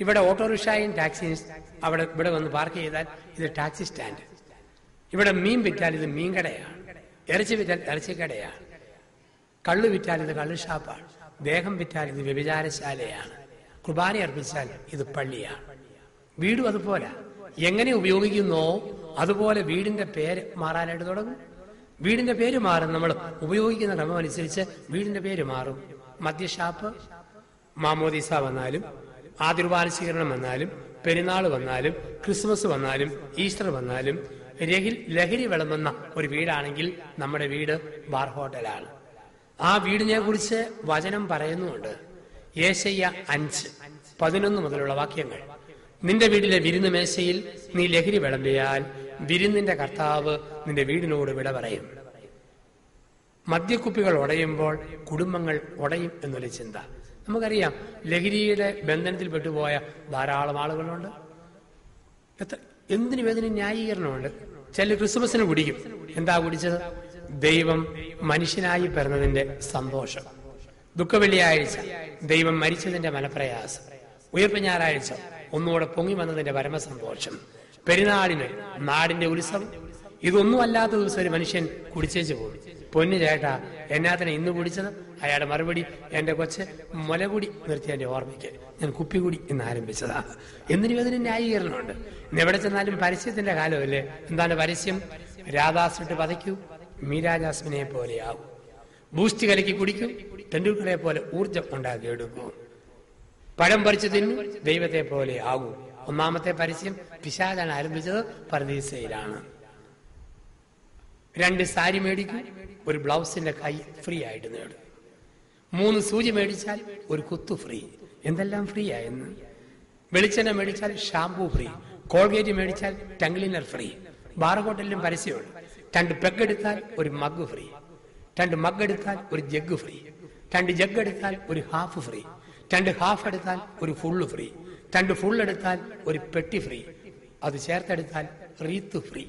ഇവിടെ ഓട്ടോറിക്ഷയും ടാക്സിയും ഇവിടെ വന്ന് പാർക്ക് ചെയ്താൽ ഇത് ടാക്സി സ്റ്റാൻഡ്. ഇവിടെ മീൻ വിറ്റാൽ ഇത് മീൻകടയാണ്, ഇറച്ചി വിറ്റാൽ ഇറച്ചിക്കടയാണ്, കള്ളു വിറ്റാൽ ഇത് കള്ളു ഷാപ്പാണ്, ദേഹം വിറ്റാൽ ഇത് വ്യഭിചാരശാലയാണ്, കുർബാന അർപ്പിച്ചാൽ ഇത് പള്ളിയാണ്. വീടും അതുപോലെ എങ്ങനെ ഉപയോഗിക്കുന്നോ അതുപോലെ വീടിന്റെ പേര് മാറാനായിട്ട് തുടങ്ങും. വീടിന്റെ പേര് മാറും. നമ്മൾ ഉപയോഗിക്കുന്ന ക്രമം അനുസരിച്ച് വീടിന്റെ പേര് മാറും. മദ്യഷാപ്പ്, മാമോദീസ വന്നാലും ആതിർവാന സ്വീകരണം വന്നാലും, പെരുന്നാൾ വന്നാലും, ക്രിസ്മസ് വന്നാലും, ഈസ്റ്റർ വന്നാലും ലഹരി വിളമ്പുന്ന ഒരു വീടാണെങ്കിൽ നമ്മുടെ വീട് ബാർ ഹോട്ടലാണ്. ആ വീടിനെ കുറിച്ച് വചനം പറയുന്നുണ്ട്. യേശയ്യ 5:11 മുതലുള്ള വാക്യങ്ങൾ. നിന്റെ വീട്ടിലെ വിരുന്ന് മേശയിൽ നീ ലഹരി വിളമ്പിയാൽ വിരുന്നിന്റെ കർത്താവ് നിന്റെ വീടിനോട് വിട പറയും. മദ്യക്കുപ്പികൾ ഉടയുമ്പോൾ കുടുംബങ്ങൾ ഉടയും എന്നൊരു ചിന്ത. നമുക്കറിയാം, ലഹരിയുടെ ബന്ധനത്തിൽ പെട്ടുപോയ ധാരാളം ആളുകളുണ്ട്. എന്തിനും ഏതിനും ന്യായീകരണമുണ്ട്. ചില ക്രിസ്മസിന് കുടിക്കും. എന്താ കുടിച്ചത്? ദൈവം മനുഷ്യനായി പിറന്നതിന്റെ സന്തോഷം. ദുഃഖവെള്ളിയാഴ്ച ദൈവം മരിച്ചതിന്റെ മനപ്രയാസം. ഉയർപ്പ് ഞായറാഴ്ച ഒന്നുകൂടെ പൊങ്ങി വന്നതിന്റെ പരമസന്തോഷം. പെരുന്നാളിന് നാടിന്റെ ഉത്സവം. ഇതൊന്നും അല്ലാത്ത ദിവസം ഒരു മനുഷ്യൻ കുടിച്ചേച്ച് പോകും. പൊന്നു ചേട്ടാ, എന്നാത്തിനെ ഇന്ന് കുടിച്ചത്? അയാളുടെ മറുപടി, എന്റെ കൊച്ച് മുലകുടി നിർത്തി എന്റെ ഓർമ്മയ്ക്ക് ഞാൻ കുപ്പികുടി എന്ന് ആരംഭിച്ചതാ. എന്തിനും അതിന് ന്യായീകരണമുണ്ട്. എവിടെ ചെന്നാലും പരസ്യത്തിന്റെ കാലമല്ലേ. എന്താണ് പരസ്യം? രാധാസിട്ട് പതയ്ക്കൂ, മീരാ ജാസ്മിനെ പോലെയാവും. ബൂസ്റ്റ് കലക്കി കുടിക്കൂ, തെണ്ടുൽക്കറെ പോലെ ഊർജം ഉണ്ടാക്കി എടുക്കൂ. പഴം പറിച്ചു തിന്നു, ദൈവത്തെ പോലെ ആകൂ. ഒന്നാമത്തെ പരസ്യം പിശാചാണ് ആരംഭിച്ചത്, പരദീസയിലാണ്. 2 സാരി മേടിക്കും, ഒരു ബ്ലൗസിന്റെ കൈ ഫ്രീ ആയിട്ട് നേടും. 3 സൂചി മേടിച്ചാൽ ഒരു കുത്തു ഫ്രീ. എന്തെല്ലാം ഫ്രീ ആയെന്ന്. വെളിച്ചെണ്ണ മേടിച്ചാൽ ഷാംപൂ ഫ്രീ. കോൾഗേറ്റ് മേടിച്ചാൽ ടങ് ക്ലീനർ ഫ്രീ. ബാർ ഹോട്ടലിലും പരസ്യമുണ്ട്. 2 പെഗ് എടുത്താൽ ഒരു മഗ് ഫ്രീ. 2 മഗ് എടുത്താൽ ഒരു ജഗ് ഫ്രീ. 2 ജഗ് എടുത്താൽ ഒരു ഹാഫ് ഫ്രീ. 2 ഹാഫ് എടുത്താൽ ഒരു ഫുള്ള് ഫ്രീ. 2 ഫുൾ എടുത്താൽ ഒരു പെട്ടി ഫ്രീ. അത് ചേർത്തെടുത്താൽ റീത്ത് ഫ്രീ.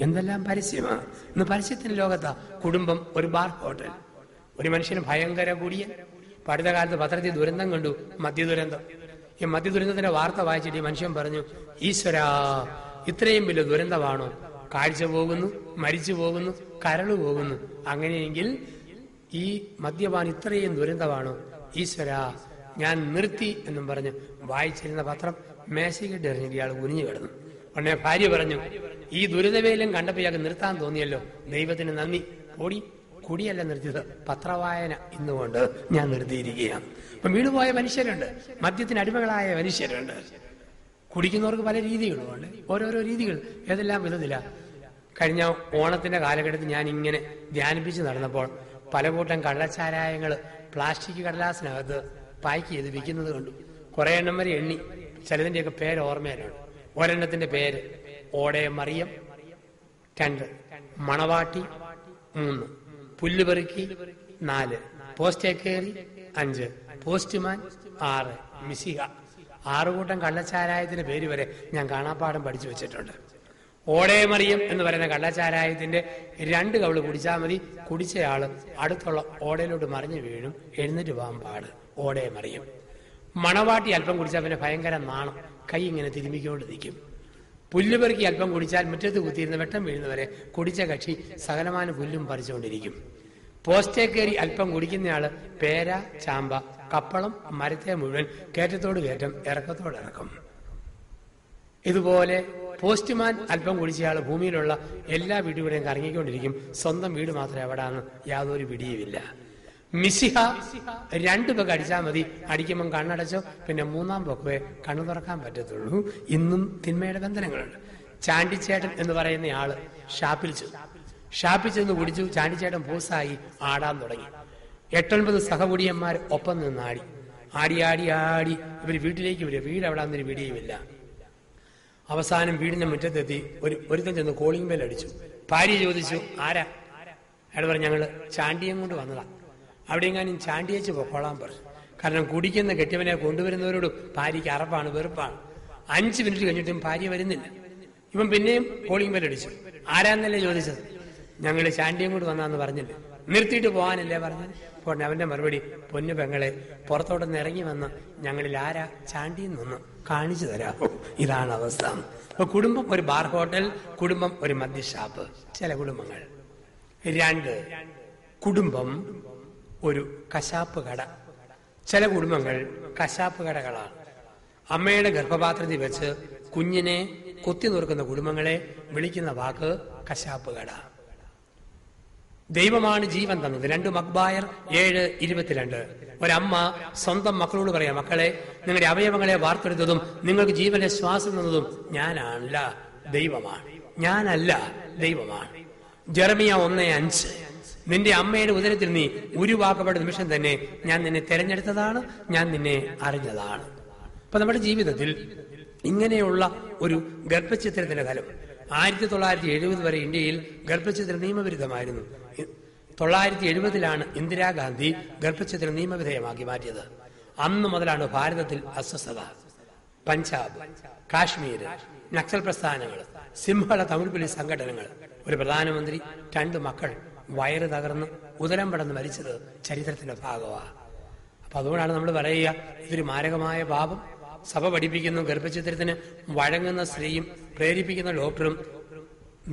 എന്തെല്ലാം പരസ്യമാണ്. ഇന്ന് പരസ്യത്തിന്റെ ലോകത്താ കുടുംബം ഒരു ബാർ ഹോട്ടൽ. ഒരു മനുഷ്യന് ഭയങ്കര കുടിയൻ. അടുത്ത കാലത്ത് പത്രത്തിൽ ദുരന്തം കണ്ടു, മദ്യദുരന്തം. ഈ മദ്യദുരന്തത്തിന്റെ വാർത്ത വായിച്ചിട്ട് ഈ മനുഷ്യൻ പറഞ്ഞു, ഈശ്വരാ, ഇത്രയും വലിയ ദുരന്തമാണോ? കാഴ്ച പോകുന്നു, മരിച്ചു പോകുന്നു, കരള് പോകുന്നു. അങ്ങനെയെങ്കിൽ ഈ മദ്യപാൻ ഇത്രയും ദുരന്തമാണോ? ഈശ്വരാ, ഞാൻ നിർത്തി എന്നും പറഞ്ഞ് വായിച്ചിരുന്ന പത്രം മേശയ്ക്കിട്ട് എറിഞ്ഞിട്ട് ഇയാൾ കുനിഞ്ഞു കിടന്നു. ഉടനെ ഭാര്യ പറഞ്ഞു, ഈ ദുരിതവേലം കണ്ടപ്പോൾ ഇയാൾക്ക് നിർത്താൻ തോന്നിയല്ലോ, ദൈവത്തിന് നന്ദി. ഓടി, കുടിയല്ല നിർത്തിയത്, പത്രവായന ഇന്നുകൊണ്ട് ഞാൻ നിർത്തിയിരിക്കുകയാണ്. അപ്പൊ വീണുപോയ മനുഷ്യരുണ്ട്, മദ്യത്തിന് അടിമകളായ മനുഷ്യരുണ്ട്. കുടിക്കുന്നവർക്ക് പല രീതികളുമുണ്ട്, ഓരോരോ രീതികൾ. ഏതെല്ലാം വിധത്തില. കഴിഞ്ഞ ഓണത്തിന്റെ കാലഘട്ടത്തിൽ ഞാൻ ഇങ്ങനെ ധ്യാനിപ്പിച്ച് നടന്നപ്പോൾ പല കൂട്ടം കള്ളച്ചാരായങ്ങൾ പ്ലാസ്റ്റിക് കടലാസിനകത്ത് പായ്ക്ക് ചെയ്ത് വിൽക്കുന്നത് കണ്ടു. കുറെ എണ്ണം വരെ എണ്ണി. ചിലതിന്റെയൊക്കെ പേര് ഓർമ്മയിലാണ്. ഒരെണ്ണത്തിന്റെ പേര് ഓടെ മറിയം, 2 മണവാട്ടി, 3 പുല്ലുപെറുക്കി, 4 പോസ്റ്റേക്കേറി, 5 പോസ്റ്റ്മാൻ, 6 മിസിക. 6 കൂട്ടം കള്ളച്ചാരായത്തിന്റെ പേര് വരെ ഞാൻ കാണാപ്പാടം പഠിച്ചു വെച്ചിട്ടുണ്ട്. ഓടെ മറിയം എന്ന് പറയുന്ന കള്ളച്ചാരായത്തിന്റെ 2 കവിള് കുടിച്ചാൽ മതി. കുടിച്ചയാള് അടുത്തുള്ള ഓടയിലോട്ട് മറിഞ്ഞു വീഴും, എഴുന്നേറ്റ് പോകാൻ പാട്. ഓടെ മറിയം. മണവാട്ടി അല്പം കുടിച്ചാൽ പിന്നെ ഭയങ്കര നാണം, കൈ ഇങ്ങനെ തിരുമ്മിക്കൊണ്ട് നിൽക്കും. പുല്ലുപെറുക്കി അല്പം കുടിച്ചാൽ മുറ്റത്ത് കുത്തിയിരുന്ന വെട്ടം വീഴുന്നവരെ കുടിച്ച കക്ഷി സകലമാന പുല്ലും പറിച്ചുകൊണ്ടിരിക്കും. പോസ്റ്റേ കയറി അല്പം കുടിക്കുന്നയാള് പേര, ചാമ്പ, കപ്പളം, മരത്തെ മുഴുവൻ കയറ്റത്തോട് കയറ്റം, ഇറക്കത്തോട് ഇറക്കും. ഇതുപോലെ പോസ്റ്റ്മാൻ അല്പം കുടിച്ചയാൾ ഭൂമിയിലുള്ള എല്ലാ വീടുകളെയും കറങ്ങിക്കൊണ്ടിരിക്കും. സ്വന്തം വീട് മാത്രമേ എവിടാന്ന് യാതൊരു പിടിയുമില്ല. മിസിഹ 2 പെഗ് അടിച്ചാൽ മതി. അടിക്കുമ്പം കണ്ണടച്ചോ, പിന്നെ 3-ാം പൊക്കവേ കണ്ണു തുറക്കാൻ പറ്റത്തുള്ളൂ. ഇന്നും തിന്മയുടെ ബന്ധനങ്ങളുണ്ട്. ചാണ്ടിച്ചേട്ടൻ എന്ന് പറയുന്ന ആള് ഷാപ്പിൽ ചെന്ന് കുടിച്ചു. ചാണ്ടിച്ചേട്ടൻ പൂസായി ആടാൻ തുടങ്ങി. 8-9 സഹകുടിയന്മാർ ഒപ്പം നിന്ന് ആടി. ആടി ഇവര് വീട്ടിലേക്ക് വരിക. വീട് എവിടാന്നൊരു പിടിയുമില്ല. അവസാനം വീടിന്റെ മുറ്റത്തെത്തി ഒരുത്തൻ ചെന്ന് കോളിംഗ് ബെൽ അടിച്ചു. ഭാര്യ ചോദിച്ചു, ആരാ? അയാൾ പറഞ്ഞു, ഞങ്ങള് ചാണ്ടിയം കൊണ്ട് വന്നതാ. അവിടെ എങ്ങാനും ചാണ്ടിയേച്ച് പൊക്കോളാൻ പറഞ്ഞു. കാരണം കുടിക്കുന്ന കെട്ടിയവനെ കൊണ്ടുവരുന്നവരോട് ഭാര്യയ്ക്ക് അറപ്പാണ്, വെറുപ്പാണ്. 5 മിനിറ്റ് കഴിഞ്ഞിട്ടും ഭാര്യ വരുന്നില്ല. ഇവൻ പിന്നെയും കോളിംഗ് ബെൽ അടിച്ചു. ആരാന്നല്ലേ ചോദിച്ചത്? ഞങ്ങള് ചാണ്ടിയം കൊണ്ട് വന്നാന്ന് പറഞ്ഞില്ലേ, നിർത്തിയിട്ട് പോകാനല്ലേ പറഞ്ഞത്? അപ്പോൾ അവന്റെ മറുപടി, പൊന്നു പെങ്ങളെ, പുറത്തോട്ടൊന്ന് ഇറങ്ങി വന്ന് ഞങ്ങളിൽ ആരാ ചാണ്ടിയെന്ന് ഒന്ന് കാണിച്ചു തരാമോ? ഇതാണ് അവസ്ഥ. അപ്പൊ കുടുംബം ഒരു ബാർ ഹോട്ടൽ, കുടുംബം ഒരു മദ്യഷാപ്പ്. ചില കുടുംബങ്ങൾ. 2 കുടുംബം ഒരു കശാപ്പ് കട. ചില കുടുംബങ്ങൾ കശാപ്പ് കടകളാണ്. അമ്മയുടെ ഗർഭപാത്രത്തിൽ വെച്ച് കുഞ്ഞിനെ കൊത്തി നുറുക്കുന്ന കുടുംബങ്ങളെ വിളിക്കുന്ന വാക്ക് കശാപ്പ് കട. ദൈവമാണ് ജീവൻ തന്നത്. 2 മക്ബായർ 7:22. ഒരമ്മ സ്വന്തം മക്കളോട് പറയാം, മക്കളെ, നിങ്ങളുടെ അവയവങ്ങളെ വാർത്തെടുത്തതും നിങ്ങൾക്ക് ജീവന്റെ ശ്വാസം തന്നതും ഞാനല്ല, ദൈവമാണ്. ഞാനല്ല, ദൈവമാണ്. ജെറമിയ 1:5. നിന്റെ അമ്മയുടെ ഉദരത്തിൽ നീ ഉരുവാക്കപ്പെട്ട നിമിഷം തന്നെ ഞാൻ നിന്നെ തെരഞ്ഞെടുത്തതാണ്, ഞാൻ നിന്നെ അറിഞ്ഞതാണ്. അപ്പൊ നമ്മുടെ ജീവിതത്തിൽ ഇങ്ങനെയുള്ള ഒരു ഗർഭഛിദ്രത്തിന്റെ കാലം 1970 വരെ ഇന്ത്യയിൽ ഗർഭഛിദ്രം നിയമവിരുദ്ധമായിരുന്നു. 970 ഇന്ദിരാഗാന്ധി ഗർഭഛിദ്രം നിയമവിധേയമാക്കി മാറ്റിയത്. അന്ന് മുതലാണ് ഭാരതത്തിൽ അസ്വസ്ഥത. പഞ്ചാബ്, കാശ്മീർ, നക്സൽ പ്രസ്ഥാനങ്ങൾ, സിംഹള തമിഴ് പോലീസ് സംഘടനകൾ, ഒരു പ്രധാനമന്ത്രി, 2 മക്കൾ വയറ് തകർന്ന് ഉദരം പടന്ന് മരിച്ചത് ചരിത്രത്തിന്റെ ഭാഗമാണ്. അപ്പൊ അതുകൊണ്ടാണ് നമ്മൾ പറയുക, ഇതൊരു മാരകമായ പാപം. സഭ പഠിപ്പിക്കുന്നു, ഗർഭഛിദ്രത്തിന് വഴങ്ങുന്ന സ്ത്രീയും പ്രേരിപ്പിക്കുന്ന ഡോക്ടറും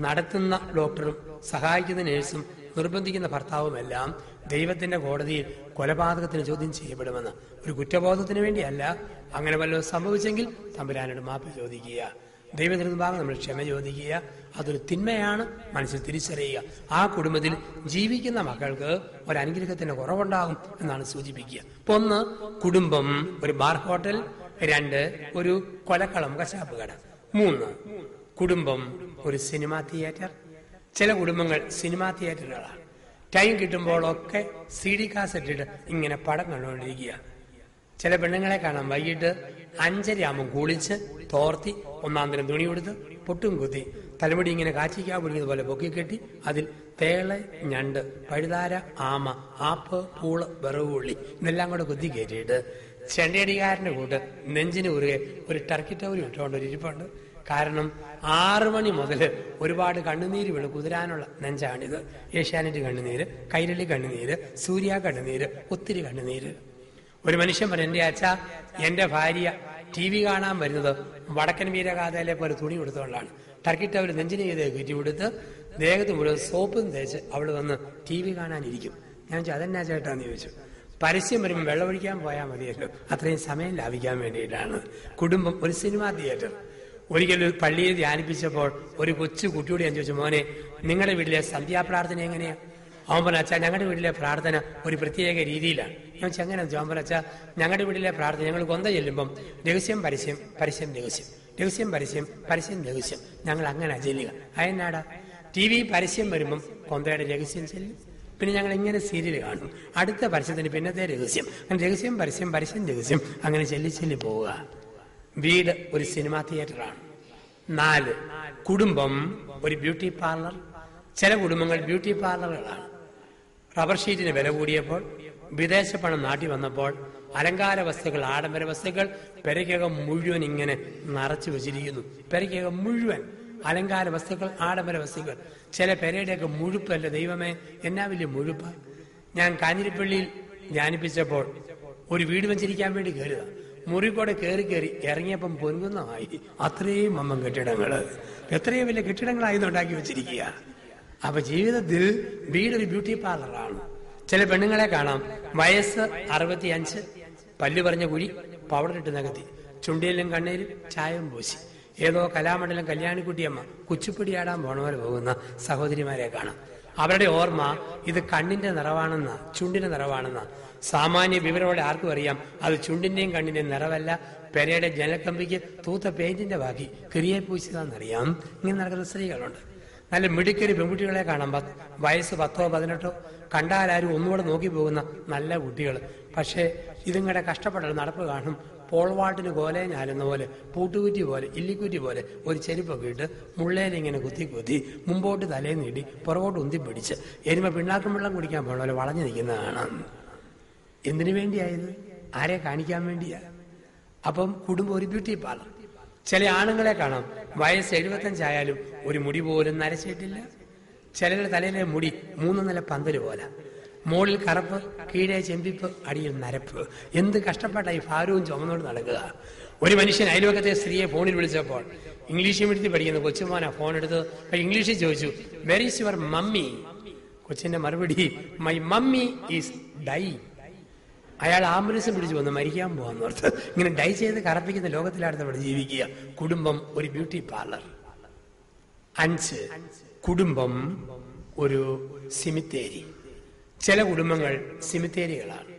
നടത്തുന്ന ഡോക്ടറും സഹായിക്കുന്ന നേഴ്സും നിർബന്ധിക്കുന്ന ഭർത്താവുമെല്ലാം ദൈവത്തിന്റെ കോടതിയിൽ കൊലപാതകത്തിന് ചോദ്യം ചെയ്യപ്പെടുമെന്ന്. ഒരു കുറ്റബോധത്തിന് വേണ്ടിയല്ല. അങ്ങനെ വല്ലതും സംഭവിച്ചെങ്കിൽ തമ്പുരാനോട് മാപ്പ് ചോദിക്കുക, ദൈവത്തിന് മുമ്പാകെ നമ്മൾ ക്ഷമ ചോദിക്കുക. അതൊരു തിന്മയാണ്, മനസ്സിൽ തിരിച്ചറിയുക. ആ കുടുംബത്തിൽ ജീവിക്കുന്ന മക്കൾക്ക് ഒരു അനുഗ്രഹത്തിന്റെ കുറവുണ്ടാകും എന്നാണ് സൂചിപ്പിക്കുക. ഇപ്പൊ 1, കുടുംബം ഒരു ബാർ ഹോട്ടൽ. 2, ഒരു കൊലക്കളം, കശാപ്പ് കട. 3, കുടുംബം ഒരു സിനിമാ തിയേറ്റർ. ചില കുടുംബങ്ങൾ സിനിമാ തിയേറ്ററുകളാണ്. ടൈം കിട്ടുമ്പോഴൊക്കെ CD കാസറ്റ് ഇട്ട് ഇങ്ങനെ പടം കണ്ടുകൊണ്ടിരിക്കുക. ചില പെണ്ണുങ്ങളെ കാണാം, വൈകിട്ട് 5:30 കുളിച്ച് തോർത്തി 1-ാം ദിനം തുണി കൊടുത്ത് പൊട്ടും കുത്തി തലമുടി ഇങ്ങനെ കാച്ചിക്കാ പൊടിക്കുന്നത് പോലെ പൊക്കി കെട്ടി അതിൽ തേള്, ഞണ്ട്, പഴുതാര, ആമ, ആപ്പ്, പൂള്, വിറവുള്ളി ഇതെല്ലാം കൂടെ കുത്തി കയറ്റിയിട്ട് ചെണ്ടയടിക്കാരന്റെ കൂട്ട് നെഞ്ചിന് കുറുകെ ഒരു ടർക്കി ടൗരി ഇട്ടുകൊണ്ട് ഒരു ഇരിപ്പുണ്ട്. കാരണം 6 മണി മുതൽ ഒരുപാട് കണ്ണുനീര് വീണ് കുതിരാനുള്ള നെഞ്ചാണിത്. ഏഷ്യാനെറ്റ് കണ്ണുനീര്, കൈരളി കണ്ണുനീര്, സൂര്യ കണ്ണുനീര്, ഒത്തിരി കണ്ണുനീര്. ഒരു മനുഷ്യൻ പറഞ്ഞു, എന്റെ അച്ഛ, എന്റെ ഭാര്യ TV കാണാൻ വരുന്നത് വടക്കൻ വീരഗാഥയിലെ പോലെ തുണി കൊടുത്തുകൊണ്ടാണ്. ടർക്കി ടൗര് നെഞ്ചിന് ചെയ്ത് കയറ്റി കൊടുത്ത് ദേഹത്ത് മുഴുവൻ സോപ്പും തേച്ച് അവള് വന്ന് TV കാണാനിരിക്കും. ഞാൻ ചോദിച്ചു, അതെന്നാ ചേട്ടാന്ന് ചോദിച്ചു. പരസ്യം വരുമ്പോൾ വെള്ളമൊഴിക്കാൻ പോയാൽ മതിയല്ലോ, അത്രയും സമയം ലാഭിക്കാൻ വേണ്ടിയിട്ടാണ്. കുടുംബം ഒരു സിനിമാ തിയേറ്റർ. ഒരിക്കലും പള്ളിയിൽ ധ്യാനിപ്പിച്ചപ്പോൾ ഒരു കൊച്ചു കുട്ടിയോട് ഞാൻ ചോദിച്ചു, മോനെ, നിങ്ങളുടെ വീട്ടിലെ സന്ധ്യാപ്രാർത്ഥന എങ്ങനെയാ? അവൻ പറഞ്ഞ, അച്ഛാ, ഞങ്ങളുടെ വീട്ടിലെ പ്രാർത്ഥന ഒരു പ്രത്യേക രീതിയിലാണ്. ഞാൻ വെച്ചാൽ അങ്ങനെ അവൻ പറഞ്ഞ, അച്ഛാ, ഞങ്ങളുടെ വീട്ടിലെ പ്രാർത്ഥന ഞങ്ങൾ കൊന്ത ചെല്ലുമ്പം രഹസ്യം പരസ്യം, പരസ്യം രഹസ്യം, രഹസ്യം പരസ്യം, പരസ്യം രഹസ്യം, ഞങ്ങൾ അങ്ങനെ ചെല്ലുക. അതെന്നാടാ? TV പരസ്യം വരുമ്പം കൊന്തയുടെ രഹസ്യം ചെല്ലും, പിന്നെ ഞങ്ങൾ ഇങ്ങനെ സീരിയൽ കാണും, അടുത്ത പരസ്യത്തിന് പിന്നത്തെ രഹസ്യം, അങ്ങനെ രഹസ്യം പരസ്യം, പരസ്യം രഹസ്യം, അങ്ങനെ ചെല്ലി പോവുക. വീട് ഒരു സിനിമാ തിയേറ്ററാണ്. 4, കുടുംബം ഒരു ബ്യൂട്ടി പാർലർ. ചില കുടുംബങ്ങൾ ബ്യൂട്ടി പാർലറുകളാണ്. റബ്ബർ ഷീറ്റിന് വില കൂടിയപ്പോൾ, വിദേശ പണം നാട്ടി വന്നപ്പോൾ അലങ്കാര വസ്തുക്കൾ, ആഡംബര വസ്തുക്കൾ പെരയ്ക്കകം മുഴുവൻ ഇങ്ങനെ നിറച്ചു വെച്ചിരിക്കുന്നു. പെരയ്ക്കകം മുഴുവൻ അലങ്കാര വസ്തുക്കൾ, ആഡംബര വസ്തുക്കൾ. ചില പെരയുടെയൊക്കെ മുഴുപ്പല്ല, ദൈവമേ, എന്നാ വലിയ മുഴുപ്പ. ഞാൻ കാഞ്ഞിരപ്പള്ളിയിൽ ധ്യാനിപ്പിച്ചപ്പോൾ ഒരു വീട് വെച്ചിരിക്കാൻ വേണ്ടി കയറുക. മുറിക്കൂടെ കയറി ഇറങ്ങിയപ്പം പൊൻകുന്നമായി. അത്രയും അമ്മം കെട്ടിടങ്ങള്, എത്രയും വലിയ കെട്ടിടങ്ങളായിരുന്നു ഉണ്ടാക്കി വെച്ചിരിക്കുക. അപ്പൊ ജീവിതത്തിൽ വീടൊരു ബ്യൂട്ടി പാർലറാണ്. ചില പെണ്ണുങ്ങളെ കാണാം, വയസ്സ് 65, പല്ലു പറഞ്ഞ കുഴി, പൗഡർ ഇട്ട് നകത്തി, ചുണ്ടിയിലും കണ്ണീരും ചായവും പൂശി, ഏതോ കലാമണ്ഡലം കല്യാണിക്കുട്ടിയമ്മ കുച്ചിപ്പിടിയാടാൻ പോണവരെ പോകുന്ന സഹോദരിമാരെ കാണാം. അവരുടെ ഓർമ്മ ഇത് കണ്ണിന്റെ നിറവാണെന്ന, ചുണ്ടിന്റെ നിറവാണെന്ന. സാമാന്യ വിവരമോടെ ആർക്കും അറിയാം അത് ചുണ്ടിന്റെയും കണ്ണിന്റെയും നിറവല്ല, പെരയുടെ ജനൽക്കമ്പിക്ക് തൂത്ത പെയിന്റിന്റെ ബാക്കി കിറിയെ പൂശിയതാണെന്നറിയാം. ഇങ്ങനെ നടക്കുന്ന സ്ത്രീകളുണ്ട്. നല്ല മിടുക്കരി പെൺകുട്ടികളെ കാണാം, വയസ്സ് 10ഓ 18ഓ, കണ്ടാലാരും ഒന്നുകൂടെ നോക്കി പോകുന്ന നല്ല കുട്ടികൾ. പക്ഷേ ഇതിങ്ങടെ കഷ്ടപ്പെട്ടുള്ള നടപ്പ് കാണും. പോൾവാട്ടിന് കോലെ ഞാലുന്ന പോലെ, പൂട്ടുകുറ്റി പോലെ, ഇല്ലിക്കുറ്റി പോലെ ഒരു ചെരുപ്പൊക്കെ ഇട്ട് മുള്ളേലിങ്ങനെ കുത്തി മുമ്പോട്ട് തലയിൽ നീട്ടി പുറകോട്ട് ഉന്തിപ്പിടിച്ച് എരുമ പിണ്ണാക്കും വെള്ളം കുടിക്കാൻ പോകണ പോലെ വളഞ്ഞു നിൽക്കുന്നതാണ്. എന്തിനു വേണ്ടിയായത്? ആരെ കാണിക്കാൻ വേണ്ടിയാ? അപ്പം കുടുംബം ഒരു ബ്യൂട്ടി പാർലർ. ചില ആണുങ്ങളെ കാണാം, വയസ്സ് 75 ആയാലും ഒരു മുടി പോലും നരച്ചിട്ടില്ല. ചിലരുടെ തലയിലെ മുടി 3 നില പന്തല് പോലെ, മുകളിൽ കറുപ്പ്, കീഴേ ചെമ്പിപ്പ്, അടിയിൽ നരപ്പ്. എന്ത് കഷ്ടപ്പെട്ട ഈ ഭാരവും ചുമന്നോട് നടക്കുക. ഒരു മനുഷ്യൻ അയൽവക്കത്തെ സ്ത്രീയെ ഫോണിൽ വിളിച്ചപ്പോൾ, ഇംഗ്ലീഷ് മീഡിയത്തിൽ പഠിക്കുന്ന കൊച്ചുമോനാ ഫോൺ എടുത്ത് ഇംഗ്ലീഷിൽ ചോദിച്ചു, വെർ ഈസ് യുവർ മമ്മി? കൊച്ചിന്റെ മറുപടി, മൈ മമ്മി ഈസ് ഡൈ. അയാൾ ആംബുലൻസ് പിടിച്ചു വന്ന് മരിക്കാൻ പോകാന്നോർത്ത്. ഇങ്ങനെ ഡൈ ചെയ്ത് കറപ്പിക്കുന്ന ലോകത്തിലാണ് നമ്മൾ ജീവിക്കുക. കുടുംബം ഒരു ബ്യൂട്ടി പാർലർ. 5, കുടുംബം ഒരു സിമിത്തേരി. ചില കുടുംബങ്ങൾ സിമിത്തേരികളാണ്.